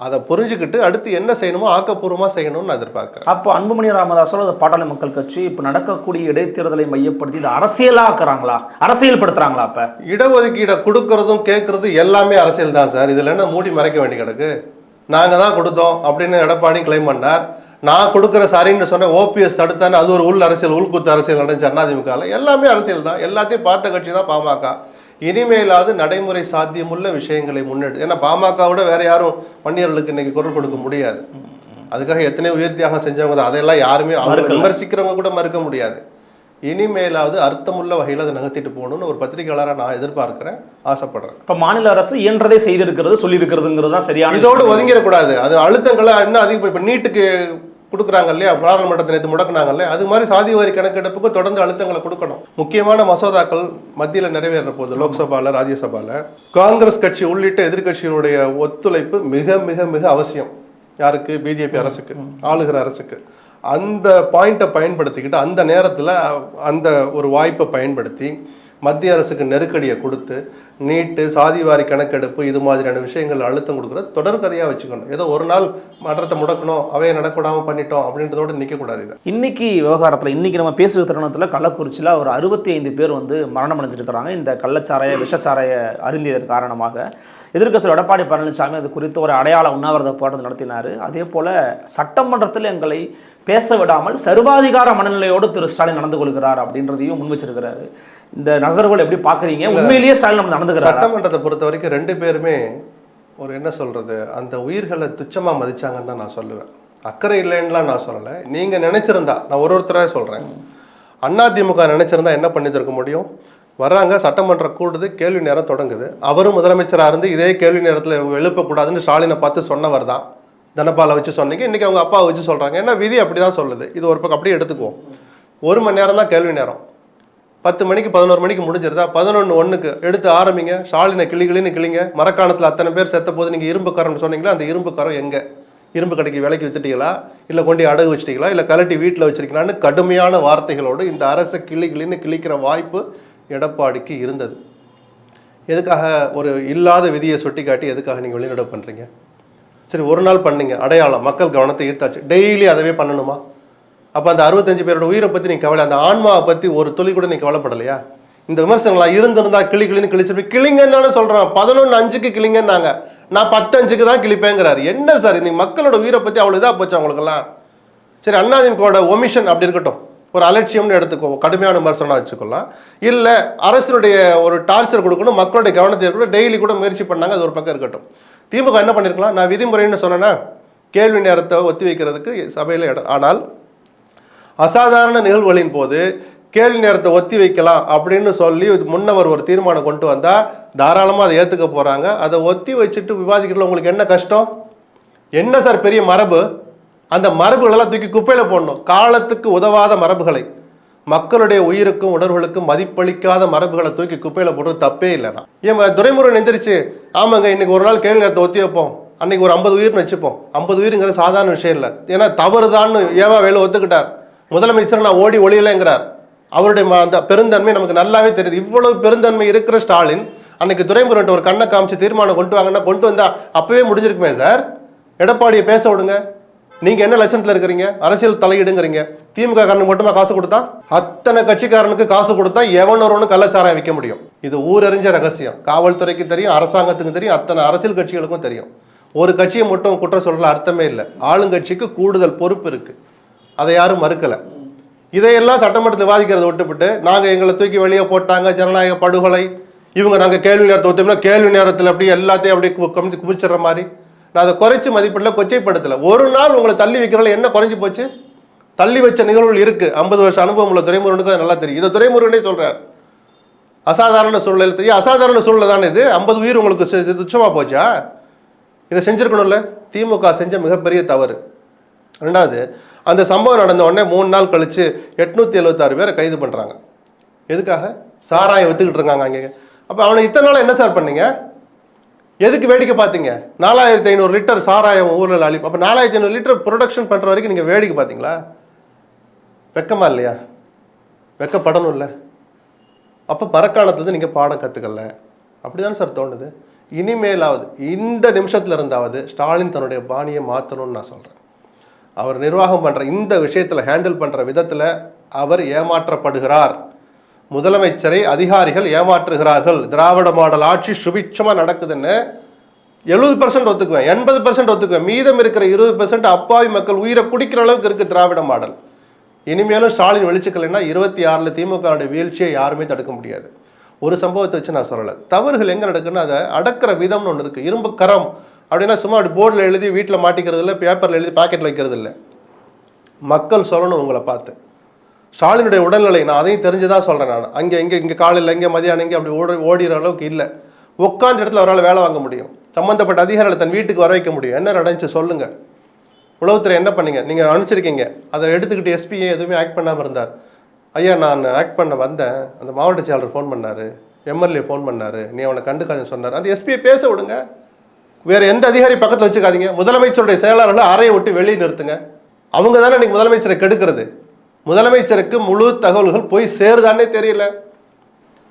அதை புரிஞ்சுக்கிட்டு அடுத்து என்ன செய்யணுமோ ஆக்கப்பூர்வமாக செய்யணும்னு எதிர்பார்க்கிறேன். அப்போ அன்புமணி ராமதாஸோட பாட்டாளி மக்கள் கட்சி இப்போ நடக்கக்கூடிய இடைத்தேர்தலை மையப்படுத்தி இதை அரசியலாக்குறாங்களா, அரசியல்படுத்துறாங்களா? அப்போ இடஒதுக்கீடை கொடுக்கறதும் கேட்கறது எல்லாமே அரசியல் தான் சார். இதில் என்ன மூடி மறைக்க வேண்டி கிடக்கு? நாங்கள் தான் கொடுத்தோம் அப்படின்னு எடப்பாடி கிளைம் பண்ணார். நான் கொடுக்குற சரின்னு சொன்னேன், ஓபிஎஸ் தடுத்தானே, அது ஒரு உள் அரசியல், உள்குத்து அரசியல் நடந்துச்சு அதிமுகவில். எல்லாமே அரசியல் தான், எல்லாத்தையும் பார்த்த கட்சி தான் பாமக. இனிமேலாவது நடைமுறை சாத்தியமுள்ள விஷயங்களை முன்னெடுத்து, ஏன்னா பாமகவோட வேற யாரும் வன்னியர்களுக்கு இன்னைக்கு குரல் கொடுக்க முடியாது. அதுக்காக எத்தனையோ உயிர் தியாகம் செஞ்சவங்க தான், அதெல்லாம் யாருமே அவங்க விமர்சிக்கிறவங்க கூட மறுக்க முடியாது. இனிமேலாவது அர்த்தமுள்ள வகையில் அதை நகர்த்திட்டு போகணும்னு ஒரு பத்திரிகையாளராக நான் எதிர்பார்க்கிறேன், ஆசைப்படுறேன். இப்போ மாநில அரசு இயன்றதை செய்திருக்கிறது, சொல்லியிருக்கிறதுங்கிறது தான் சரியான. இதோடு ஒதுங்கிடக்கூடாது. அது அழுத்தங்களை இன்னும் அதிகம். இப்போ நீட்டுக்கு கொடுக்குறாங்க இல்லையா, பாராளுமன்றத்தை நேற்று முடக்கினாங்கல்ல, அது மாதிரி சாதிவாரி கணக்கெடுப்புக்கு தொடர்ந்து அழுத்தங்களை கொடுக்கணும். முக்கியமான மசோதாக்கள் மத்தியில் நிறைவேற போகுது, லோக்சபாவில், ராஜ்யசபாவில். காங்கிரஸ் கட்சி உள்ளிட்ட எதிர்கட்சியினுடைய ஒத்துழைப்பு மிக மிக மிக அவசியம். யாருக்கு? பிஜேபி அரசுக்கு, ஆளுகிற அரசுக்கு. அந்த பாயிண்ட்டை பயன்படுத்திக்கிட்டு அந்த நேரத்தில் அந்த ஒரு வாய்ப்பை பயன்படுத்தி மத்திய அரசுக்கு நெருக்கடியை கொடுத்து நீட்டு, சாதிவாரி கணக்கெடுப்பு, இது மாதிரியான விஷயங்கள் அழுத்தம் கொடுக்குறது தொடர்கதையாக வச்சுக்கணும். ஏதோ ஒரு நாள் மன்றத்தை முடக்கணும், அவையை நடக்கூடாமல் பண்ணிட்டோம் அப்படின்றதோடு நிற்கக்கூடாது. இது இன்னைக்கு விவகாரத்தில், இன்னைக்கு நம்ம பேசுகிற தருணத்தில் கள்ளக்குறிச்சியில் ஒரு 65 பேர் வந்து மரணம் அடைஞ்சிருக்கிறாங்க. இந்த கள்ளச்சாராய விஷச்சாராய அருந்தியதன் காரணமாக எதிர்க்கட்சியில் எடப்பாடி பழனிசாமி அது குறித்து ஒரு அடையாள உண்ணாவிரத போராட்டம் நடத்தினார். அதே போல் சட்டமன்றத்தில் எங்களை பேச விடாமல் சர்வாதிகார மனநிலையோடு திரு ஸ்டாலின் நடந்து கொள்கிறார் அப்படின்றதையும் முன் வச்சிருக்கிறாரு. இந்த நகர்வுகள் எப்படி பார்க்குறீங்க? உண்மையிலேயே ஸ்டாலின் நடந்துக்கிறார்? சட்டமன்றத்தை பொறுத்த வரைக்கும் 2 பேருமே ஒரு என்ன சொல்கிறது, அந்த உயிர்களை துச்சமாக மதிச்சாங்கன்னு தான் நான் சொல்லுவேன். அக்கறை இல்லைன்னுலாம் நான் சொல்லலை. நீங்கள் நினச்சிருந்தா, நான் ஒருத்தராக சொல்கிறேன், அதிமுக நினச்சிருந்தா என்ன பண்ணி தருக்க முடியும்? வர்றாங்க, சட்டமன்றம் கூடுது, கேள்வி நேரம் தொடங்குது. அவரும் முதலமைச்சராக இருந்து இதே கேள்வி நேரத்தில் எழுப்பக்கூடாதுன்னு ஸ்டாலினை பார்த்து சொன்னவர் தான். தனபாலை வச்சு சொன்னீங்க, இன்றைக்கி அவங்க அப்பாவை வச்சு சொல்கிறாங்க. ஏன்னா விதி அப்படி தான் சொல்லுது. இது ஒரு பக்கம் அப்படியே எடுத்துக்குவோம். 1 மணி நேரம் தான் கேள்வி நேரம். 10 மணிக்கு 11 மணிக்கு முடிஞ்சிருதா, 11:01 எடுத்து ஆரம்பிங்க. ஸ்டாலினை கிளின்னு கிளிங்க. மரக்காணத்தில் அத்தனை பேர் செத்த போது நீங்கள் இரும்பு காரம்னு சொன்னீங்களா, அந்த இரும்பு காரம் எங்கே? இரும்பு கடைக்கு விலைக்கு வித்துட்டீங்களா, இல்லை கொண்டு அடகு வச்சிட்டீங்களா, இல்லை கலட்டி வீட்டில் வச்சிருக்கீங்களான்னு கடுமையான வார்த்தைகளோடு இந்த அரசை கிளின்னு கிழிக்கிற வாய்ப்பு எடப்பாடிக்கு இருந்தது. எதுக்காக ஒரு இல்லாத விதியை சுட்டி காட்டி எதுக்காக நீங்கள் வெளிநடப்பு பண்ணுறீங்க? சரி, ஒரு நாள் பண்ணீங்க, அடையாளம், மக்கள் கவனத்தை ஈர்த்தாச்சு, டெய்லி அதவே பண்ணணுமா? அப்போ அந்த 65 பேரோட உயிரை பற்றி நீங்கள் கவலை, அந்த ஆன்மாவை பற்றி ஒரு துளி கூட நீங்கள் கவலைப்படலையா? இந்த விமர்சனங்களா இருந்திருந்தா கிளின்னு கிழிச்சிருப்பி, கிளிங்கன்னு சொல்கிறோம். 11:05 கிளிங்கன்னாங்க, நான் 10:05 தான் கிழிப்பேங்கிறாரு. என்ன சார் இன்னைக்கு மக்களோட உயிரை பற்றி அவ்வளோ இதாக போச்சு அவங்களுக்கெல்லாம்? சரி, அதிமுகவோட ஒமிஷன் அப்படி இருக்கட்டும், ஒரு அலட்சியம்னு எடுத்துக்கோ, கடுமையான விமர்சனம் வச்சுக்கலாம். இல்லை அரசினுடைய ஒரு டார்ச்சர் கொடுக்கணும், மக்களுடைய கவனத்தை இருக்கணும், டெய்லி கூட முயற்சி பண்ணாங்க, அது ஒரு பக்கம் இருக்கட்டும். திமுக என்ன பண்ணியிருக்கலாம்? நான் விதிமுறைன்னு சொன்னேன்னா கேள்வி நேரத்தை ஒத்தி வைக்கிறதுக்கு சபையில் இடம், ஆனால் அசாதாரண நிகழ்வுகளின் போது கேள்வி நேரத்தை ஒத்தி வைக்கலாம் அப்படின்னு சொல்லி முன்னவர் ஒரு தீர்மானம் கொண்டு வந்தால் தாராளமாக அதை ஏற்றுக்க போகிறாங்க. அதை ஒத்தி வச்சுட்டு விவாதிக்கிறதுல உங்களுக்கு என்ன கஷ்டம்? என்ன சார் பெரிய மரபு? அந்த மரபுகளெல்லாம் தூக்கி குப்பையில் போடணும். காலத்துக்கு உதவாத மரபுகளை, மக்களுடைய உயிருக்கும் உணர்வுகளுக்கும் மதிப்பளிக்காத மரபுகளை தூக்கி குப்பையில் போடுறது தப்பே இல்லைனா. ஏன் துரைமுருகன் எந்திரிச்சு ஆமாங்க இன்னைக்கு ஒரு நாள் கேள்வி நேரத்தை ஒத்தி வைப்போம், அன்னைக்கு ஒரு 50 உயிர்னு வச்சுப்போம். 50 உயிர்ங்கிறது சாதாரண விஷயம் இல்லை. ஏன்னா தவறுதான்னு ஏவா வேலு ஒத்துக்கிட்டார். முதலமைச்சர் நான் ஓடி ஒளியலைங்கிறார். அவருடைய அந்த பெருந்தன்மை நமக்கு நல்லாவே தெரியுது. இவ்வளவு பெருந்தன்மை இருக்கிற ஸ்டாலின் அன்னைக்கு துரைமுருகன் ஒரு கண்ணை காமிச்சு தீர்மானம் கொண்டு வாங்கன்னா கொண்டு வந்தா அப்பவே முடிஞ்சிருக்குமே சார். எடப்பாடியை பேச விடுங்க. நீங்க என்ன லட்சணத்துல இருக்கிறீங்க? அரசியல் தலையிடுங்கிறீங்க. திமுக காரனுக்கு மட்டுமா காசு கொடுத்தா? அத்தனை கட்சிக்காரனுக்கு காசு கொடுத்தா எவனொரு கள்ளச்சாராயம் விற்க முடியும். இது ஊரறிஞ்ச ரகசியம். காவல்துறைக்கு தெரியும், அரசாங்கத்துக்கு தெரியும், அத்தனை அரசியல் கட்சிகளுக்கும் தெரியும். ஒரு கட்சியை மட்டும் குற்றம் சொல்ற அர்த்தமே இல்லை. ஆளுங்கட்சிக்கு கூடுதல் பொறுப்பு இருக்கு, அதை யாரும் மறுக்கல. இதையெல்லாம் சட்டமன்றத்தில் விவாதிக்கிறத விட்டுவிட்டு நாங்க எங்களை தூக்கி வெளியே போட்டாங்க, ஜனநாயக படுகொலை, இவங்க நாங்க கேள்வி நேரத்தை ஒத்துனா கேள்வி நேரத்தில் அப்படியே எல்லாத்தையும் அப்படியே குமிச்சிடுற மாதிரி. நான் அதை குறைச்சி மதிப்பிடல, கொச்சைப்படுத்தல. ஒரு நாள் உங்களை தள்ளி வைக்கிறதுல என்ன குறைஞ்சி போச்சு? தள்ளி வச்ச நிகழ்வுகள் இருக்கு. 50 வருஷம் அனுபவம் உள்ள துரைமுருகனுக்கு நல்லா தெரியும். இதை துரைமுருகனே சொல்றார். அசாதாரண சூழ்நிலை தெரியும். அசாதாரண சூழ்நிலை தானே இது. 50 உயிர் உங்களுக்கு துச்சமா போச்சா? இதை செஞ்சிருக்கணும்ல. திமுக செஞ்ச மிகப்பெரிய தவறு. ரெண்டாவது, அந்த சம்பவம் நடந்த உடனே 3 நாள் கழிச்சு 876 பேரை கைது பண்றாங்க. எதுக்காக? சாராயம் வித்துக்கிட்டு இருக்காங்க அங்கே. அப்ப அவனை இத்தனை நாள் என்ன சார் பண்ணீங்க? எதுக்கு வேடிக்கை பார்த்தீங்க? 4500 லிட்டர் சாராயம் ஊரில் அழிப்பு. அப்போ 4500 லிட்டர் ப்ரொடக்ஷன் பண்ணுற வரைக்கும் நீங்கள் வேடிக்கை பார்த்தீங்களா? வெக்கமா இல்லையா? வெக்கப்படணும் இல்லை? அப்போ மரக்காலத்துலேருந்து நீங்கள் பாடம் கற்றுக்கல. அப்படிதானே சார் தோணுது? இனிமேலாவது இந்த நிமிஷத்துல இருந்தாவது ஸ்டாலின் தன்னுடைய பாணியை மாற்றணும்னு நான் சொல்கிறேன். அவர் நிர்வாகம் பண்ணுற இந்த விஷயத்தில் ஹேண்டில் பண்ணுற விதத்தில் அவர் ஏமாற்றப்படுகிறார். முதலமைச்சரை அதிகாரிகள் ஏமாற்றுகிறார்கள். திராவிட மாடல் ஆட்சி சுபிட்சமாக நடக்குதுன்னு 70% ஒத்துக்குவேன், 80% ஒத்துக்குவேன். மீதம் இருக்கிற 20% அப்பாவி மக்கள் உயிரை குடிக்கிற அளவுக்கு இருக்கு திராவிட மாடல். இனிமேலும் ஸ்டாலின் வெளிச்சுக்கலைன்னா 26 திமுக வீழ்ச்சியை யாருமே தடுக்க முடியாது. ஒரு சம்பவத்தை வச்சு நான் சொல்லலை. தவறுகள் எங்கே நடக்குன்னா அதை அடக்கிற விதம்னு ஒன்று இருக்குது. இரும்பு கரம் அப்படின்னா சும்மா அப்படி போர்டில் எழுதி வீட்டில் மாட்டிக்கிறது இல்லை, பேப்பரில் எழுதி பாக்கெட்டில் வைக்கிறது இல்லை. மக்கள் சொல்லணும் உங்களை பார்த்து. ஸ்டாலினுடைய உடல்நிலை நான் அதையும் தெரிஞ்சுதான் சொல்கிறேன். நான் இங்கே காலையில் இங்கே மதியானம் இங்கே அப்படி ஓடிற அளவுக்கு இல்லை. உட்காந்த இடத்துல அவரால் வேலை வாங்க முடியும். சம்மந்தப்பட்ட அதிகாரிகளை தன் வீட்டுக்கு வர வைக்க முடியும். என்ன நடந்துச்சு சொல்லுங்கள். உளவுத்துறை என்ன பண்ணீங்க? நீங்கள் அனுப்பிச்சிருக்கீங்க. அதை எடுத்துக்கிட்டு எஸ்பியை எதுவுமே ஆக்ட் பண்ணாமல் இருந்தார். ஐயா நான் ஆக்ட் பண்ண வந்தேன், அந்த மாவட்ட செயலாளர் ஃபோன் பண்ணார், எம்எல்ஏ ஃபோன் பண்ணார், நீ அவனை கண்டுக்காதுன்னு சொன்னார். அந்த எஸ்பியை பேச விடுங்க. வேறு எந்த அதிகாரி பக்கத்தில் வச்சுக்காதீங்க. முதலமைச்சருடைய செயலாளர்களை அறையை விட்டு வெளியே நிறுத்துங்க. அவங்க தானே இன்னைக்கு முதலமைச்சரை கெடுக்கிறது. முதலமைச்சருக்கு முழு தகவல்கள் போய் சேருதானே தெரியல.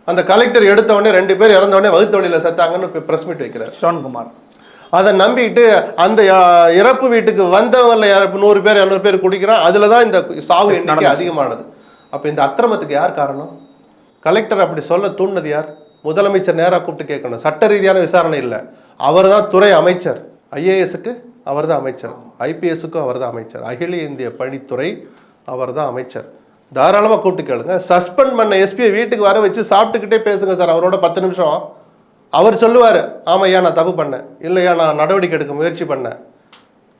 அந்த கலெக்டர் எடுத்தவொடனே 2 பேர் இறந்தவொடனே வகுத்து வழியில் செத்தாங்கன்னு பிரஸ் மீட் வைக்கிறார் ஷான்குமார். அதை நம்பிட்டு அந்த இறப்பு வீட்டுக்கு வந்தவங்கள 100 பேர் 200 பேர் குடிக்கிறான். அதில் தான் இந்த சாவு எண்ணிக்கை அதிகமானது. அப்போ இந்த அக்கிரமத்துக்கு யார் காரணம்? கலெக்டர் அப்படி சொல்ல தூண்டினது யார்? முதலமைச்சர் நேராக கூப்பிட்டு கேட்கணும். சட்ட ரீதியான விசாரணை இல்லை. அவர் தான் துறை அமைச்சர். ஐஏஎஸ்க்கு அவர் தான் அமைச்சர், ஐபிஎஸ்க்கும் அவர் தான் அமைச்சர், அகில இந்திய பணித்துறை அவர் தான் அமைச்சர். தாராளமாக கூப்பிட்டு கேளுங்க. சஸ்பெண்ட் பண்ண எஸ்பியை வீட்டுக்கு வர வச்சு சாப்பிட்டுக்கிட்டே பேசுங்க சார். அவரோட 10 நிமிஷம் அவர் சொல்லுவார், ஆமாய்யா நான் தப்பு பண்ணேன், இல்லையா நான் நடவடிக்கை எடுக்க முயற்சி பண்ணேன்,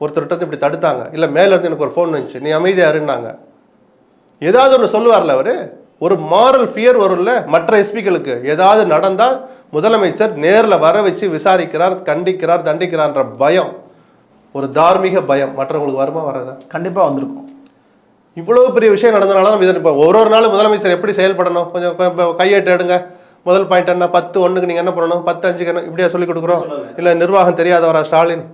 ஒருத்தர்கிட்ட இப்படி தடுத்தாங்க, இல்லை மேலேருந்து எனக்கு ஒரு ஃபோன் வந்துச்சு, நீ அமைதியாருன்னாங்க. ஏதாவது ஒன்று சொல்லுவார்ல அவர். ஒரு மாரல் ஃபியர் வரும்ல மற்ற எஸ்பிகளுக்கு. ஏதாவது நடந்தால் முதலமைச்சர் நேரில் வர வச்சு விசாரிக்கிறார், கண்டிக்கிறார், தண்டிக்கிறார்ன்ற பயம், ஒரு தார்மீக பயம் மற்றவங்களுக்கு வருமா வராதா? கண்டிப்பாக வந்திருக்கும். இவ்வளவு பெரிய விஷயம் நடந்தனால நம்ம இதை இப்போ ஒரு நாள் முதலமைச்சர் எப்படி செயல்படணும் கொஞ்சம் கையெட்டு எடுங்க. முதல் பாயிண்ட் என்ன? 10-1க்கு நீங்கள் என்ன பண்ணணும், 10-5க்கு என்ன, இப்படியா சொல்லி கொடுக்குறோம்? இல்லை நிர்வாகம் தெரியாதவரா ஸ்டாலின்?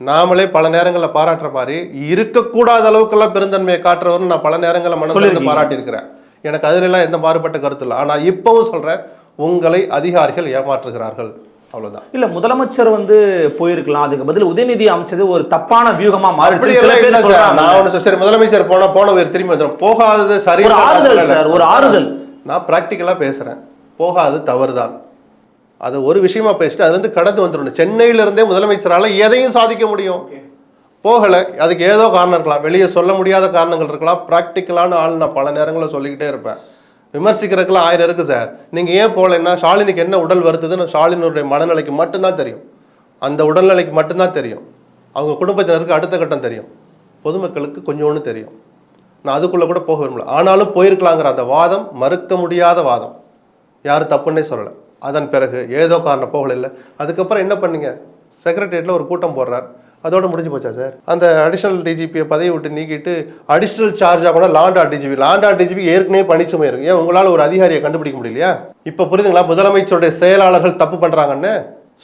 நாமளே பல நேரங்களில் பாராட்டுற மாதிரி இருக்கக்கூடாத அளவுக்கெல்லாம் பெருந்தன்மையை காட்டுறவர்னு நான் பல நேரங்களில் மனதில் பாராட்டியிருக்கிறேன். எனக்கு அதுலலாம் எந்த மாறுபட்ட கருத்து இல்லை. ஆனால் இப்போவும் சொல்கிறேன், உங்களை அதிகாரிகள் ஏமாற்றுகிறார்கள். அவ்வளவுதான். இல்ல முதலமைச்சர் வந்து போயிருக்கலாம், அதுக்கு பதில் உதயநிதி அமைச்சது ஒரு தப்பான வியூகமா மாறிடுச்சு. சரி, முதலமைச்சர் போனவர் திரும்பி வந்துடும். போகாதது சரி, ஒரு ஆறுதல். நான் பிராக்டிக்கலா பேசுறேன். போகாது தவறுதான். அது ஒரு விஷயமா பேசிட்டு அதுல இருந்து கடந்து வந்துடணும். சென்னையில இருந்தே முதலமைச்சரால எதையும் சாதிக்க முடியும். போகல, அதுக்கு ஏதோ காரணம் இருக்கலாம், வெளியே சொல்ல முடியாத காரணங்கள் இருக்கலாம். பிராக்டிக்கலான ஆள் நான் பல நேரங்களில் சொல்லிக்கிட்டே இருப்பேன். விமர்சிக்கிறதுக்குலாம் 1000 இருக்கு சார். நீங்கள் ஏன் போகலைன்னா ஷாலினிக்கு என்ன உடல் வருதுன்னு ஷாலினுடைய மனநிலைக்கு மட்டும்தான் தெரியும். அந்த உடல்நிலைக்கு மட்டும்தான் தெரியும். அவங்க குடும்பத்தினருக்கு அடுத்த கட்டம் தெரியும். பொதுமக்களுக்கு கொஞ்சோன்னு தெரியும். நான் அதுக்குள்ளே கூட போக விரும்பல. ஆனாலும் போயிருக்கலாங்கிற அந்த வாதம் மறுக்க முடியாத வாதம். யாரும் தப்புன்னே சொல்லலை. அதன் பிறகு ஏதோ காரணம் போகல இல்லை. அதுக்கப்புறம் என்ன பண்ணீங்க? செக்ரட்டரியேட்டில் ஒரு கூட்டம் போடுறார். அதோட முடிஞ்சு போச்சா சார்? அந்த அடிஷனல் டிஜிபியை பதவி விட்டு நீக்கிட்டு அடிஷனல் சார்ஜாக கூட லாண்டா டிஜிபி ஏற்கனவே பணிச்சுமை இருக்கு. ஏன் உங்களால் ஒரு அதிகாரியை கண்டுபிடிக்க முடியலையா? இப்போ புரியுதுங்களா முதலமைச்சருடைய செயலாளர்கள் தப்பு பண்ணுறாங்கன்னு?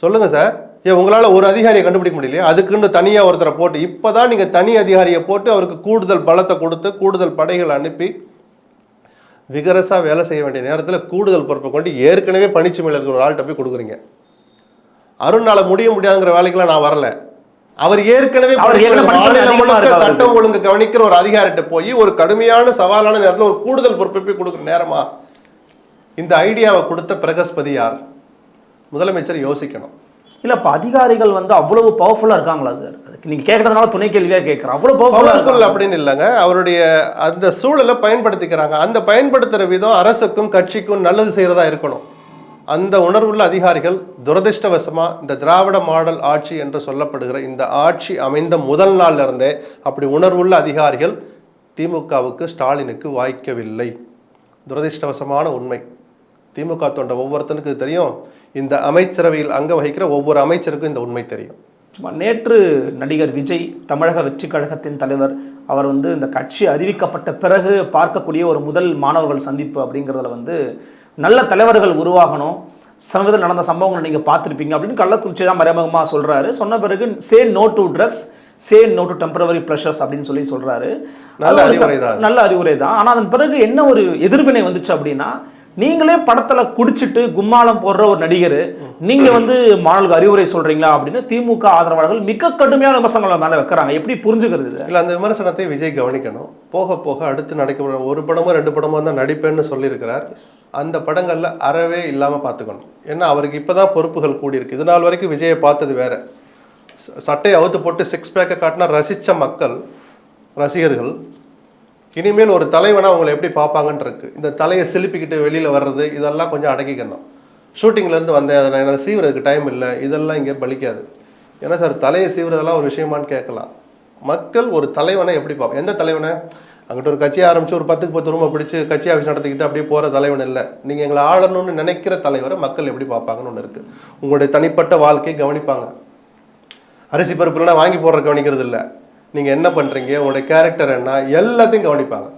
சொல்லுங்க சார். ஏன் உங்களால் ஒரு அதிகாரியை கண்டுபிடிக்க முடியலையா? அதுக்குன்னு தனியாக ஒருத்தரை போட்டு இப்போதான் நீங்கள் தனி அதிகாரியை போட்டு அவருக்கு கூடுதல் பலத்தை கொடுத்து கூடுதல் படைகள் அனுப்பி விகரசா வேலை செய்ய வேண்டிய நேரத்தில் கூடுதல் பொறுப்பை கொண்டு ஏற்கனவே பணிச்சுமையில் இருக்கிற ஒரு ஆள்கிட்ட போய் கொடுக்குறீங்க. அருணால முடிய முடியாதுங்கிற வேலைக்கெல்லாம் நான் வரல. அவர் ஏற்கனவே சட்டம் ஒழுங்கு கவனிக்கிற ஒரு அதிகாரிட்ட போய் ஒரு கடுமையான சவாலான நேரத்தில் ஒரு கூடுதல் பொறுப்பை போய் கொடுக்குற நேரமா? இந்த ஐடியாவை கொடுத்த பிரகஸ்பதி யார்? முதலமைச்சர் யோசிக்கணும். இல்ல இப்ப அதிகாரிகள் வந்து அவ்வளவு பவர்ஃபுல்லா இருக்காங்களா சார்? நீங்க கேட்கறதுனால துணை கேள்வியா கேட்கறேன். அவ்வளவு பவர்ஃபுல் அப்படின்னு இல்லைங்க. அவருடைய அந்த சூழலை பயன்படுத்திக்கிறாங்க. அந்த பயன்படுத்துற விதம் அரசுக்கும் கட்சிக்கும் நல்லது செய்யறதா இருக்கணும். அந்த உணர்வுள்ள அதிகாரிகள் துரதிருஷ்டவசமா இந்த திராவிட மாடல் ஆட்சி என்று சொல்லப்படுகிற இந்த ஆட்சி அமைந்த முதல் நாள்ல இருந்தே அப்படி உணர்வுள்ள அதிகாரிகள் திமுகவுக்கு ஸ்டாலினுக்கு வாய்க்கவில்லை. துரதிருஷ்டவசமான உண்மை. திமுக தொண்ட ஒவ்வொருத்தனுக்கு தெரியும். இந்த அமைச்சரவையில் அங்க வகிக்கிற ஒவ்வொரு அமைச்சருக்கும் இந்த உண்மை தெரியும். நேற்று நடிகர் விஜய், தமிழக வெற்றி கழகத்தின் தலைவர், அவர் வந்து இந்த கட்சி அறிவிக்கப்பட்ட பிறகு பார்க்கக்கூடிய ஒரு முதல் மாணவர்கள் சந்திப்பு அப்படிங்கிறதுல வந்து நல்ல தலைவர்கள் உருவாகணும், சமீபத்தில் நடந்த சம்பவங்களை நீங்கள் பார்த்துருப்பீங்க அப்படின்னு கள்ளக்குறிச்சி தான் மறைமுகமாக சொல்கிறாரு. சொன்ன பிறகு say no to drugs, say no to temporary pressures அப்படின்னு சொல்கிறாரு. நல்ல அறிவுரை தான். ஆனால் அதன் பிறகு என்ன ஒரு எதிர்வினை வந்துச்சு அப்படின்னா, நீங்களே படத்துல குடிச்சிட்டு கும்மாளம் போடுற ஒரு நடிகர் நீங்க வந்து மாணவர்களுக்கு அறிவுரை சொல்றீங்களா அப்படின்னு திமுக ஆதரவாளர்கள் மிக கடுமையான விமர்சனங்களை மேல வைக்கிறாங்க. எப்படி புரிஞ்சுக்கிறது? இல்ல, அந்த விமர்சனத்தை விஜய் கவனிக்கணும். போக போக அடுத்து நடக்க ஒரு படமோ 2 படமோ தான் நடிப்பேன்னு சொல்லியிருக்கிறார். அந்த படங்கள்ல அறவே இல்லாம பாத்துக்கணும். ஏன்னா அவருக்கு இப்பதான் பொறுப்புகள் கூடியிருக்கு. இது நாள் வரைக்கும் விஜயை பார்த்தது வேற. சட்டையை அவுத்து போட்டு 6 பேக்கை காட்டினா ரசிச்ச மக்கள், ரசிகர்கள் இனிமேல் ஒரு தலைவனா அவங்களை எப்படி பார்ப்பாங்கன்னு இருக்கு. இந்த தலையை சிலிப்பிக்கிட்டு வெளியில வர்றது இதெல்லாம் கொஞ்சம் அடக்கிக்கணும். ஷூட்டிங்ல இருந்து வந்தேன், எனக்கு சீவுறதுக்கு டைம் இல்லை, இதெல்லாம் இங்கே பலிக்காது. ஏன்னா சார், தலையை சீவுறதெல்லாம் ஒரு விஷயமானு கேட்கலாம். மக்கள் ஒரு தலைவனை எப்படி பார்ப்போம்? எந்த தலைவனை? அங்கிட்ட ஒரு கட்சியை ஆரம்பிச்சு ஒரு 10க்கு 10 ரூபா பிடிச்சி கட்சி ஆஃபீஸ் நடத்திக்கிட்டு அப்படியே போற தலைவன் இல்லை. நீங்க எங்களை ஆளணும்னு நினைக்கிற தலைவரை மக்கள் எப்படி பார்ப்பாங்கன்னு ஒன்று இருக்கு. உங்களுடைய தனிப்பட்ட வாழ்க்கையை கவனிப்பாங்க. அரிசி பருப்புலாம் வாங்கி போடுற கவனிக்கிறது இல்லை. நீங்கள் என்ன பண்ணுறீங்க, உங்களுடைய கேரக்டர் என்ன, எல்லாத்தையும் கவனிப்பாங்க.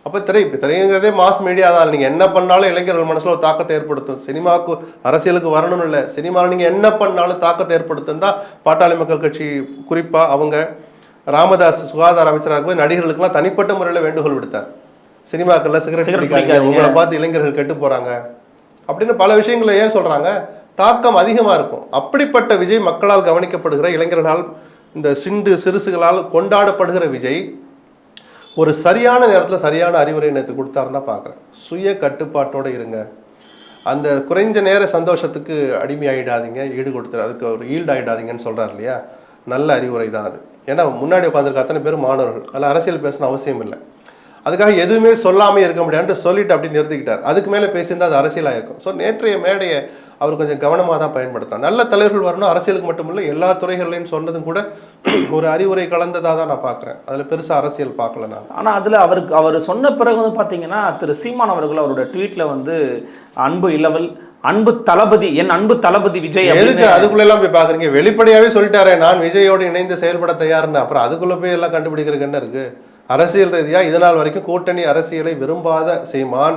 அப்போ திரைங்கிறதே மாஸ் மீடியா தான். நீங்கள் என்ன பண்ணாலும் இளைஞர்கள் மனசில் ஒரு தாக்கத்தை ஏற்படுத்தும். சினிமாவுக்கு அரசியலுக்கு வரணும்னு இல்லை, சினிமாவில் நீங்கள் என்ன பண்ணாலும் தாக்கத்தை ஏற்படுத்தும் தான் பாட்டாளி மக்கள் கட்சி குறிப்பாக அவங்க ராமதாஸ் சுகாதார அமைச்சராக போய் நடிகர்களுக்கெல்லாம் தனிப்பட்ட முறையில் வேண்டுகோள் விடுத்தார். சினிமாக்கள்ல சிகரெட் பிடிக்காதீங்க, உங்களை பார்த்து இளைஞர்கள் கெட்டு போகிறாங்க அப்படின்னு பல விஷயங்களை ஏன் சொல்கிறாங்க? தாக்கம் அதிகமாக இருக்கும். அப்படிப்பட்ட விஜய் மக்களால் கவனிக்கப்படுகிற, இளைஞர்களால் இந்த சிறுசுகளால் கொண்டாடப்படுகிற விஜய் ஒரு சரியான நேரத்தில் சரியான அறிவுரை நேற்று கொடுத்தாருன்னு தான் பார்க்குறேன். சுய கட்டுப்பாட்டோடு இருங்க, அந்த குறைஞ்ச நேர சந்தோஷத்துக்கு அடிமையாயிடாதீங்க, ஈடு கொடுத்துரு, அதுக்கு ஒரு ஈல்டு ஆகிடாதீங்கன்னு சொல்கிறார் இல்லையா? நல்ல அறிவுரை தான் அது. ஏன்னா முன்னாடி உட்காந்துருக்க அத்தனை பேர் மாணவர்கள், அதில் அரசியல் பேசணும் அவசியம் இல்லை. அதுக்காக எதுவுமே சொல்லாமே இருக்க முடியாதுன்னு சொல்லிட்டு அப்படி நிறுத்திக்கிட்டார். அதுக்கு மேலே பேசியிருந்தால் அது அரசியலாக இருக்கும். ஸோ நேற்றைய மேடையை அவர் கொஞ்சம் கவனமாக தான் பயன்படுத்தலாம். நல்ல தலைவர்கள் வரணும், அரசியலுக்கு மட்டும் இல்லை எல்லா துறைகள்லையும் சொன்னதும் கூட ஒரு அறிவுரை கலந்ததாக தான் நான் பார்க்குறேன். அதில் பெருசாக அரசியல் பார்க்கல நான். ஆனால் அதில் அவர் சொன்ன பிறகு வந்து பார்த்தீங்கன்னா, திரு சீமான் அவர்கள் அவரோட ட்வீட்டில் வந்து அன்பு இளவல், அன்பு தளபதி, என் அன்பு தளபதி விஜய், எதுக்கு அதுக்குள்ள எல்லாம் போய் பாக்குறீங்க? வெளிப்படையாவே சொல்லிட்டாரே நான் விஜயோடு இணைந்து செயல்பட தயார்னு. அப்புறம் அதுக்குள்ள போய் எல்லாம் கண்டுபிடிக்கிறதுக்கு என்ன இருக்கு? அரசியல் ரீதியா இதனால் வரைக்கும் கூட்டணி அரசியலை விரும்பாத சீமான்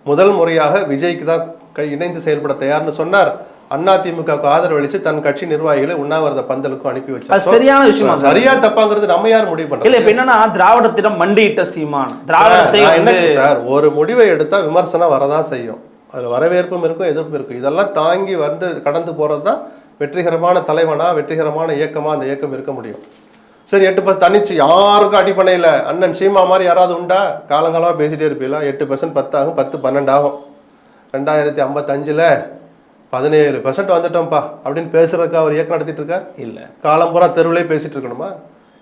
முதல் முறையாக விஜய்க்கு தான் இணைந்து செயல்பட தயார்னு சொன்னார். அதிமுகவுக்கு ஆதரவு அளிச்சு தன் கட்சி நிர்வாகிகளை உண்ணாவிரத பந்தலுக்கும் அனுப்பி வச்சார். சரியான விஷயம். சரியா தப்பாங்கிறது நம்ம யார் முடிவு பண்றோம்? இல்ல இப்ப என்னன்னா, திராவிடத்திடம் மண்டியிட்ட சீமான், திராவிடத்தை என்ன சார், ஒரு முடிவை எடுத்தா விமர்சனம் வரதான் செய்யும். அதில் வரவேற்பும் இருக்கும், எதிர்ப்பும் இருக்கும். இதெல்லாம் தாங்கி வந்து கடந்து போகிறது தான் வெற்றிகரமான தலைவனா, வெற்றிகரமான இயக்கமாக அந்த இயக்கம் இருக்க முடியும். சரி, 8% தனிச்சு யாருக்கும் அடிப்படையில் அண்ணன் சீமா மாதிரி யாராவது உண்டா? காலங்காலமாக பேசிகிட்டே இருப்பீங்களா? 8% 10 ஆகும், 10 12 ஆகும். 2055 17% வந்துட்டோம்ப்பா அப்படின்னு பேசுறதுக்காக ஒரு இயக்கம் நடத்திட்டு இருக்கா? இல்லை. காலம் பூரா தெருவிலே பேசிட்டு இருக்கணுமா?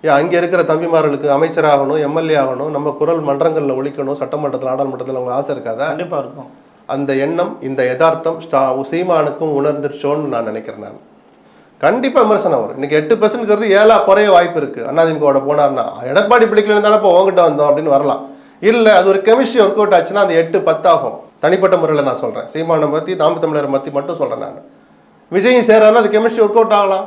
ஏன் அங்கே இருக்கிற தம்பிமார்களுக்கு அமைச்சராகணும், எம்எல்ஏ ஆகணும், நம்ம குரல் மன்றங்களில் ஒழிக்கணும், சட்டமன்றத்தில் நாடாளுமன்றத்தில் உங்களுக்கு ஆசை இருக்காதா? கண்டிப்பாக இருக்கும். அந்த எண்ணம், இந்த யதார்த்தம் சீமானுக்கும் உணர்ந்துருச்சோன்னு நான் நினைக்கிறேன். நான் கண்டிப்பாக விமர்சனம் வரும். இன்னைக்கு 8%ங்கிறது 7 குறைய வாய்ப்பு இருக்கு. அதிமுகவோட போனார்னா எடப்பாடி பிடிக்கலன்னு தானே இப்போ உங்ககிட்ட வந்தோம் அப்படின்னு வரலாம். இல்லை, அது ஒரு கெமிஸ்ட்ரி ஒர்க் அவுட் ஆச்சுன்னா அது 8 10 ஆகும். தனிப்பட்ட முறையில் நான் சொல்கிறேன், சீமானை பற்றி நாம் தமிழரை பற்றி மட்டும் சொல்கிறேன். நான் விஜயும் சேரானா அது கெமிஸ்ட்ரி ஒர்க் அவுட் ஆகலாம்.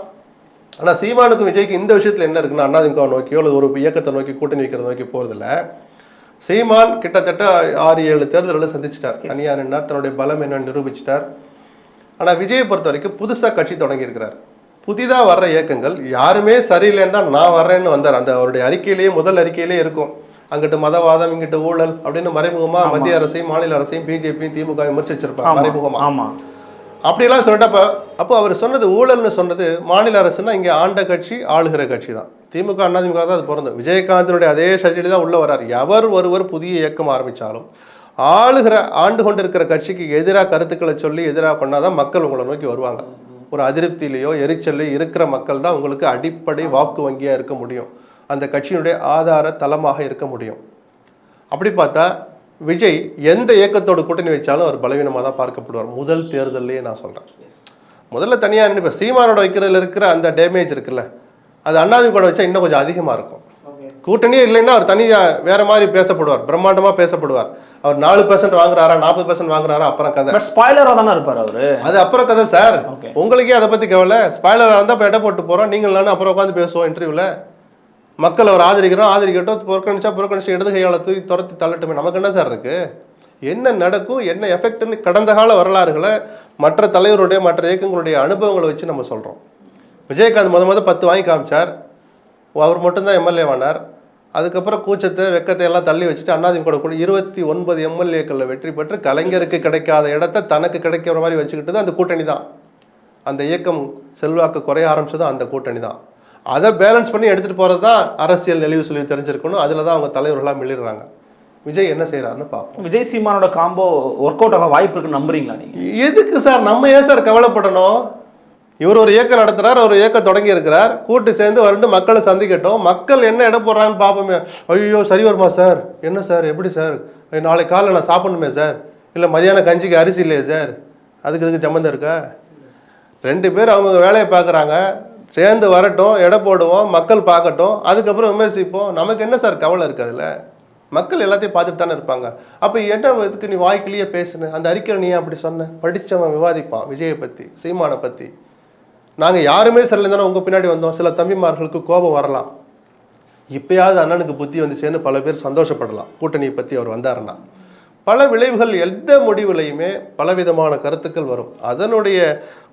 ஆனால் சீமானுக்கும் விஜய்க்கு இந்த விஷயத்தில் என்ன இருக்குன்னா, அதிமுக நோக்கியோ அல்லது ஒரு இயக்கத்தை நோக்கி கூட்டணி வைக்கிறத நோக்கி போகிறதில்ல. சீமான் கிட்டத்தட்ட 6-7 தேர்தல்களை சந்திச்சிட்டார், தனியாக நின்றார், தன்னுடைய பலம் என்னன்னு நிரூபிச்சிட்டார். ஆனால் விஜயை பொறுத்த வரைக்கும் புதுசாக கட்சி தொடங்கியிருக்கிறார். புதிதாக வர்ற இயக்கங்கள் யாருமே சரியில்லைன்னு தான் நான் வர்றேன்னு வந்தார். அந்த அவருடைய அறிக்கையிலேயே, முதல் அறிக்கையிலேயே இருக்கும், அங்கிட்டு மதவாதம், இங்கிட்டு ஊழல் அப்படின்னு மறைமுகமா மத்திய அரசையும் மாநில அரசையும் பிஜேபியும் திமுக விமர்சிச்சிருப்பாங்க மறைமுகமா. அப்படியெல்லாம் சொல்லிட்டப்ப அப்போ அவர் சொன்னது ஊழல்னு சொன்னது மாநில அரசுன்னா இங்கே ஆண்ட கட்சி, ஆளுகிற கட்சி தான். திமுக அதிமுக தான் அது பிறந்தது. விஜயகாந்தினுடைய அதே சர்ஜரி தான் உள்ள வர்றார். எவர் ஒருவர் புதிய இயக்கம் ஆரம்பித்தாலும் ஆண்டு கொண்டு இருக்கிற கட்சிக்கு எதிராக கருத்துக்களை சொல்லி எதிராக பண்ணாதான் மக்கள் உங்களை நோக்கி வருவாங்க. ஒரு அதிருப்தியிலையோ எரிச்சல்லையோ இருக்கிற மக்கள் தான் உங்களுக்கு அடிப்படை வாக்கு வங்கியாக இருக்க முடியும், அந்த கட்சியினுடைய ஆதார தளமாக இருக்க முடியும். அப்படி பார்த்தா விஜய் எந்த இயக்கத்தோடு கூட்டணி வச்சாலும் அவர் பலவீனமாக தான் பார்க்கப்படுவார். முதல் தேர்தல்லையே நான் சொல்கிறேன். முதல்ல தனியாக இப்போ சீமானோட வைக்கிறதுல இருக்கிற அந்த டேமேஜ் இருக்குல்ல, அது அதிமுக வச்சா இன்னும் கொஞ்சம் அதிகமாக இருக்கும். கூட்டணியே இல்லைன்னா அவர் தனியாக வேற மாதிரி பேசப்படுவார், பிரம்மாண்டமாக பேசப்படுவார். அவர் 4% வாங்குறாரா 40% வாங்குறாரா அப்புறம் கதை. ஸ்பாய்லரா தானே இருப்பார் அவரு, அது அப்புறம் கதை சார். உங்களுக்கே அதை பற்றி கவலை. ஸ்பாய்லராக இருந்தால் இப்போ எடை போட்டு போகிறோம், நீங்கள் அப்புறம் உட்காந்து பேசுவோம் இன்டர்வியூவில். மக்கள் அவர் ஆதரிக்கட்டும், புறக்கணிச்சு இடது கையால் தூக்கி துரத்தி தள்ளட்டுமே, நமக்கு என்ன சார் இருக்கு? என்ன நடக்கும், என்ன எஃபெக்ட்னு கடந்த கால வரலாறுகளை மற்ற தலைவருடைய மற்ற இயக்கங்களுடைய அனுபவங்களை வச்சு நம்ம சொல்கிறோம். விஜயகாந்த் முத 10 வாங்கி காமிச்சார், அவர் மட்டும்தான் எம்எல்ஏ ஆனார். அதுக்கப்புறம் கூச்சத்தை வெக்கத்தை எல்லாம் தள்ளி வச்சுட்டு அதிமுக கூட 29 எம்எல்ஏக்களில் வெற்றி பெற்று கலைஞருக்கு கிடைக்காத இடத்த தனக்கு கிடைக்கிற மாதிரி வச்சுக்கிட்டு அந்த கூட்டணி தான். அந்த இயக்கம் செல்வாக்கு குறைய ஆரம்பிச்சதும் அந்த கூட்டணி தான். அதை பேலன்ஸ் பண்ணி எடுத்துகிட்டு போகிறது தான் அரசியல் நெளிவு சொல்லி தெரிஞ்சிருக்கணும். அதில் தான் அவங்க தலைவர்களாக மிளிடுறாங்க. விஜய் என்ன செய்கிறாருன்னு பார்ப்போம். விஜய் சீமானோட காம்போ ஒர்க் அவுட் ஆக வாய்ப்பு இருக்குன்னு நம்புறீங்களா நீங்கள்? எதுக்கு சார் நம்ம ஏன் சார் கவலைப்படணும்? இவர் ஒரு இயக்கம் நடத்துகிறார், ஒரு இயக்கம் தொடங்கி இருக்கிறார், கூட்டு சேர்ந்து வரண்டு மக்களை சந்திக்கட்டும். மக்கள் என்ன இடம் போடுறாங்கன்னு பார்ப்போமே. ஐயோ சரி வருமா சார், என்ன சார், எப்படி சார், நாளைக்கு காலையில் நான் சாப்பிடணுமே சார், இல்லை மதியானம் கஞ்சிக்கு அரிசி இல்லையே சார், அதுக்கு சம்மந்தம் இருக்கா? 2 பேர் அவங்க வேலையை பார்க்குறாங்க, சேர்ந்து வரட்டும், எடை போடுவோம், மக்கள் பார்க்கட்டும், அதுக்கப்புறம் விமர்சிப்போம். நமக்கு என்ன சார் கவலை இருக்குது? அதில் மக்கள் எல்லாத்தையும் பார்த்துட்டு தானே இருப்பாங்க. அப்போ என்ன இதுக்கு நீ வாய்க்கிலேயே பேசுன, அந்த அறிக்கையில் நீ அப்படி சொன்ன, படித்தவன் விவாதிப்பான் விஜயை பற்றி, சீமானை பற்றி. நாங்கள் யாருமே சரியில்லை தானே உங்கள் பின்னாடி வந்தோம். சில தம்பிமார்களுக்கு கோபம் வரலாம், இப்போயாவது அண்ணனுக்கு புத்தி வந்துச்சேன்னு பல பேர் சந்தோஷப்படலாம். கூட்டணியை பற்றி அவர் வந்தாருன்னா பல விளைவுகள், எந்த முடிவுலையுமே பலவிதமான கருத்துக்கள் வரும். அதனுடைய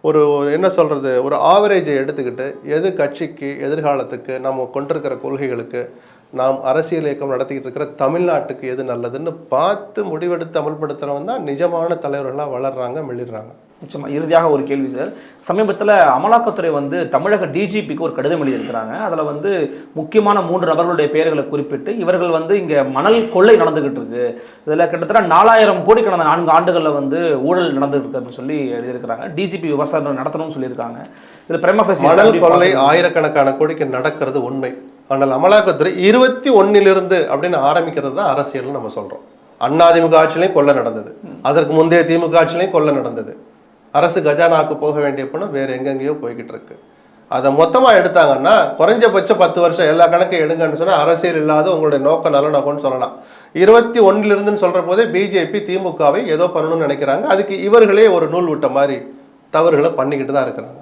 ஒரு என்ன சொல்கிறது, ஒரு ஆவரேஜை எடுத்துக்கிட்டு எது கட்சிக்கு, எதிர்காலத்துக்கு, நம்ம கொண்டிருக்கிற கொள்கைகளுக்கு, நாம் அரசியல் இயக்கம் நடத்திக்கிட்டு இருக்கிற தமிழ்நாட்டுக்கு எது நல்லதுன்னு பார்த்து முடிவெடுத்து அமல்படுத்துகிறவங்க தான் நிஜமான தலைவர்களாக வளர்கிறாங்க, மெளிடுறாங்க. நிச்சயமாக. இறுதியாக ஒரு கேள்வி சார். சமீபத்தில் அமலாக்கத்துறை டிஜிபிக்கு ஒரு கடிதம் எழுதியிருக்கிறாங்க. அதில் முக்கியமான 3 நபர்களுடைய பெயர்களை குறிப்பிட்டு இவர்கள் இங்கே மணல் கொள்ளை நடந்துகிட்டு இருக்கு, இதில் கிட்டத்தட்ட 4000 கோடி கடந்த 4 ஆண்டுகளில் ஊழல் நடந்துகிட்டு இருக்கு அப்படின்னு சொல்லி எழுதியிருக்கிறாங்க. டிஜிபி விவசாயம் நடத்தணும்னு சொல்லியிருக்காங்க. இதில் பிரேமஃபேசி மணல் கொள்ளை ஆயிரக்கணக்கான கோடிக்கு நடக்கிறது உண்மை. ஆனால் அமலாக்கத்துறை 21 அப்படின்னு ஆரம்பிக்கிறது தான் அரசியல்னு நம்ம சொல்கிறோம். அதிமுக ஆட்சியிலையும் கொள்ளை நடந்தது, அதற்கு முந்தைய திமுக ஆட்சியிலையும் கொள்ளை நடந்தது. அரசு கஜானாவுக்கு போக வேண்டிய பணம் வேறு எங்கெங்கேயோ போய்கிட்டு இருக்கு. அதை மொத்தமாக எடுத்தாங்கன்னா குறைஞ்சபட்சம் 10 வருஷம் எல்லா கணக்கையும் எடுங்கன்னு சொன்னால் அரசியல் இல்லாத உங்களுடைய நோக்கம் நல்ல நோக்கம்னு சொல்லலாம். 21 சொல்கிற போதே பிஜேபி திமுகவை ஏதோ பண்ணணும்னு நினைக்கிறாங்க. அதுக்கு இவர்களே ஒரு நூல் விட்ட மாதிரி தவறுகளை பண்ணிக்கிட்டு தான் இருக்கிறாங்க.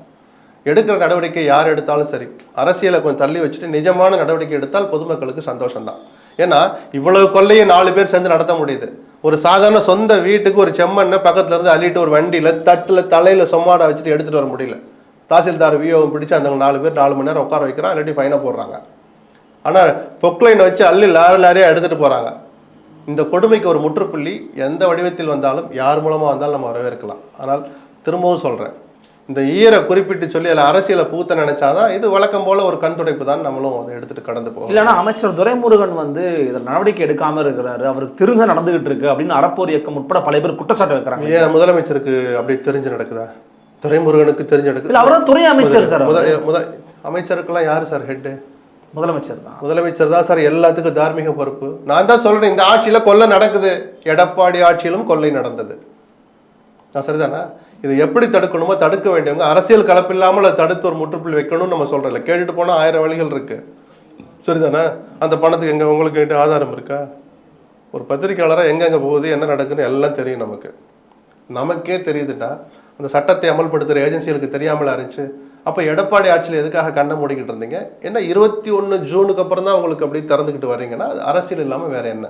எடுக்கிற நடவடிக்கை யார் எடுத்தாலும் சரி, அரசியலை கொஞ்சம் தள்ளி வச்சுட்டு நிஜமான நடவடிக்கை எடுத்தால் பொதுமக்களுக்கு சந்தோஷம்தான். ஏன்னா இவ்வளவு கொள்ளையை 4 பேர் சேர்ந்து நடத்த முடியுது. ஒரு சாதாரண சொந்த வீட்டுக்கு ஒரு செம்மண்ணை பக்கத்துல இருந்து அள்ளிட்டு ஒரு வண்டியில தட்டுல தலையில சொம்மாடா வச்சுட்டு எடுத்துட்டு வர முடியல. தாசில்தார் விஓவும் பிடிச்சி அந்த 4 பேர் 4 மணி நேரம் உட்கார வைக்கிறான், இல்லாட்டி ஃபைனை போடுறாங்க. ஆனால் பொக்லைனை வச்சு அள்ளி லாரியாக எடுத்துகிட்டு போகிறாங்க. இந்த கொடுமைக்கு ஒரு முற்றுப்புள்ளி எந்த வடிவத்தில் வந்தாலும் யார் மூலமாக வந்தாலும் நம்ம வரவேற்கலாம். ஆனால் திரும்பவும் சொல்கிறேன், இந்த ஈரை குறிப்பிட்டு சொல்லி அதில் அரசியலை பூத்த நினைச்சாதான் இது வழக்கம் போல ஒரு கண் துடைப்பு தான், நம்மளும் அதை எடுத்துட்டு கடந்து போவோம். இல்லைன்னா அமைச்சர் துரைமுருகன் வந்து இதில் நடவடிக்கை எடுக்காம இருக்கிறாரு, அவருக்கு தெரிஞ்ச நடந்துகிட்டு இருக்கு அப்படின்னு அறப்போர் இயக்கம் உட்பட பல பேர் குற்றச்சாட்டு வைக்கிறாங்க. ஏன் முதலமைச்சருக்கு அப்படி தெரிஞ்சு நடக்குதா? துரைமுருகனுக்கு தெரிஞ்சு நடக்குது. அவரும் துறை அமைச்சர் சார். அமைச்சருக்கெல்லாம் யாரு சார் ஹெட்டு? முதலமைச்சர் தான் சார் எல்லாத்துக்கும் தார்மீக பொறுப்பு. நான் தான் சொல்றேன், இந்த ஆட்சியில கொள்ளை நடக்குது, எடப்பாடி ஆட்சியிலும் கொள்ளை நடந்தது. நான் சரிதானா? இதை எப்படி தடுக்கணுமோ தடுக்க வேண்டியவங்க அரசியல் கலப்பில்லாமல் அதை தடுத்து ஒரு முற்றுப்புள்ளி வைக்கணும்னு நம்ம சொல்றோம்ல. கேட்டுட்டு போனா 1000 வழிகள் இருக்கு, சரிதானே? அந்த பணத்துக்கு எங்க உங்களுக்கு ஆதாரம் இருக்கா? ஒரு பத்திரிகையாளராக எங்கெங்க போகுது, என்ன நடக்குன்னு எல்லாம் தெரியும் நமக்கு. நமக்கே தெரியுதுன்னா அந்த சட்டத்தை அமல்படுத்துகிற ஏஜென்சிகளுக்கு தெரியாமல் இருந்துச்சு. அப்போ எடப்பாடி ஆட்சியில் எதுக்காக கண்ணை மூடிக்கிட்டு இருந்தீங்க? என்ன 21 ஜூனுக்கு அப்புறம் தான் உங்களுக்கு அப்படி திறந்துக்கிட்டு வர்றீங்கன்னா அது அரசியல் இல்லாமல் வேற என்ன?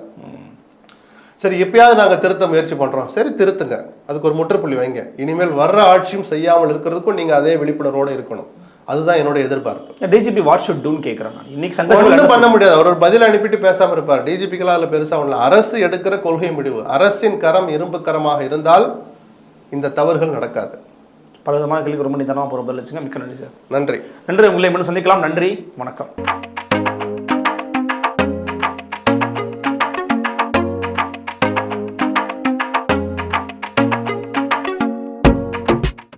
சரி, எப்பயாவது நாங்கள் திருத்த முயற்சி பண்ணுறோம், சரி திருத்துங்க, அதுக்கு ஒரு முற்றுப்புள்ளி வைங்க. இனிமேல் வர்ற ஆட்சியும் செய்யாமல் இருக்கிறதுக்கும் நீங்கள் அதே விழிப்புணர்வோடு இருக்கணும். அதுதான் என்னோட எதிர்பார்ப்பு. டிஜிபி வாட் ஷுட் டூன்னு கேட்குறேன். இன்னைக்கு ஒன்றும் பண்ண முடியாது, அவர் ஒரு பதில் அனுப்பிட்டு பேசாமல் இருப்பார். டிஜிபிக்கெல்லாம் அதில் பெருசாக ஒன்றும். அரசு எடுக்கிற கொள்கை முடிவு, அரசின் கரம் இரும்பு கரமாக இருந்தால் இந்த தவறுகள் நடக்காது. பல விதமான கேள்விக்கு ரொம்ப நிதானமாக பொறுப்பு வச்சுங்க. மிக்க நன்றி சார். நன்றி. உங்களை மீண்டும் சந்திக்கலாம். நன்றி, வணக்கம்.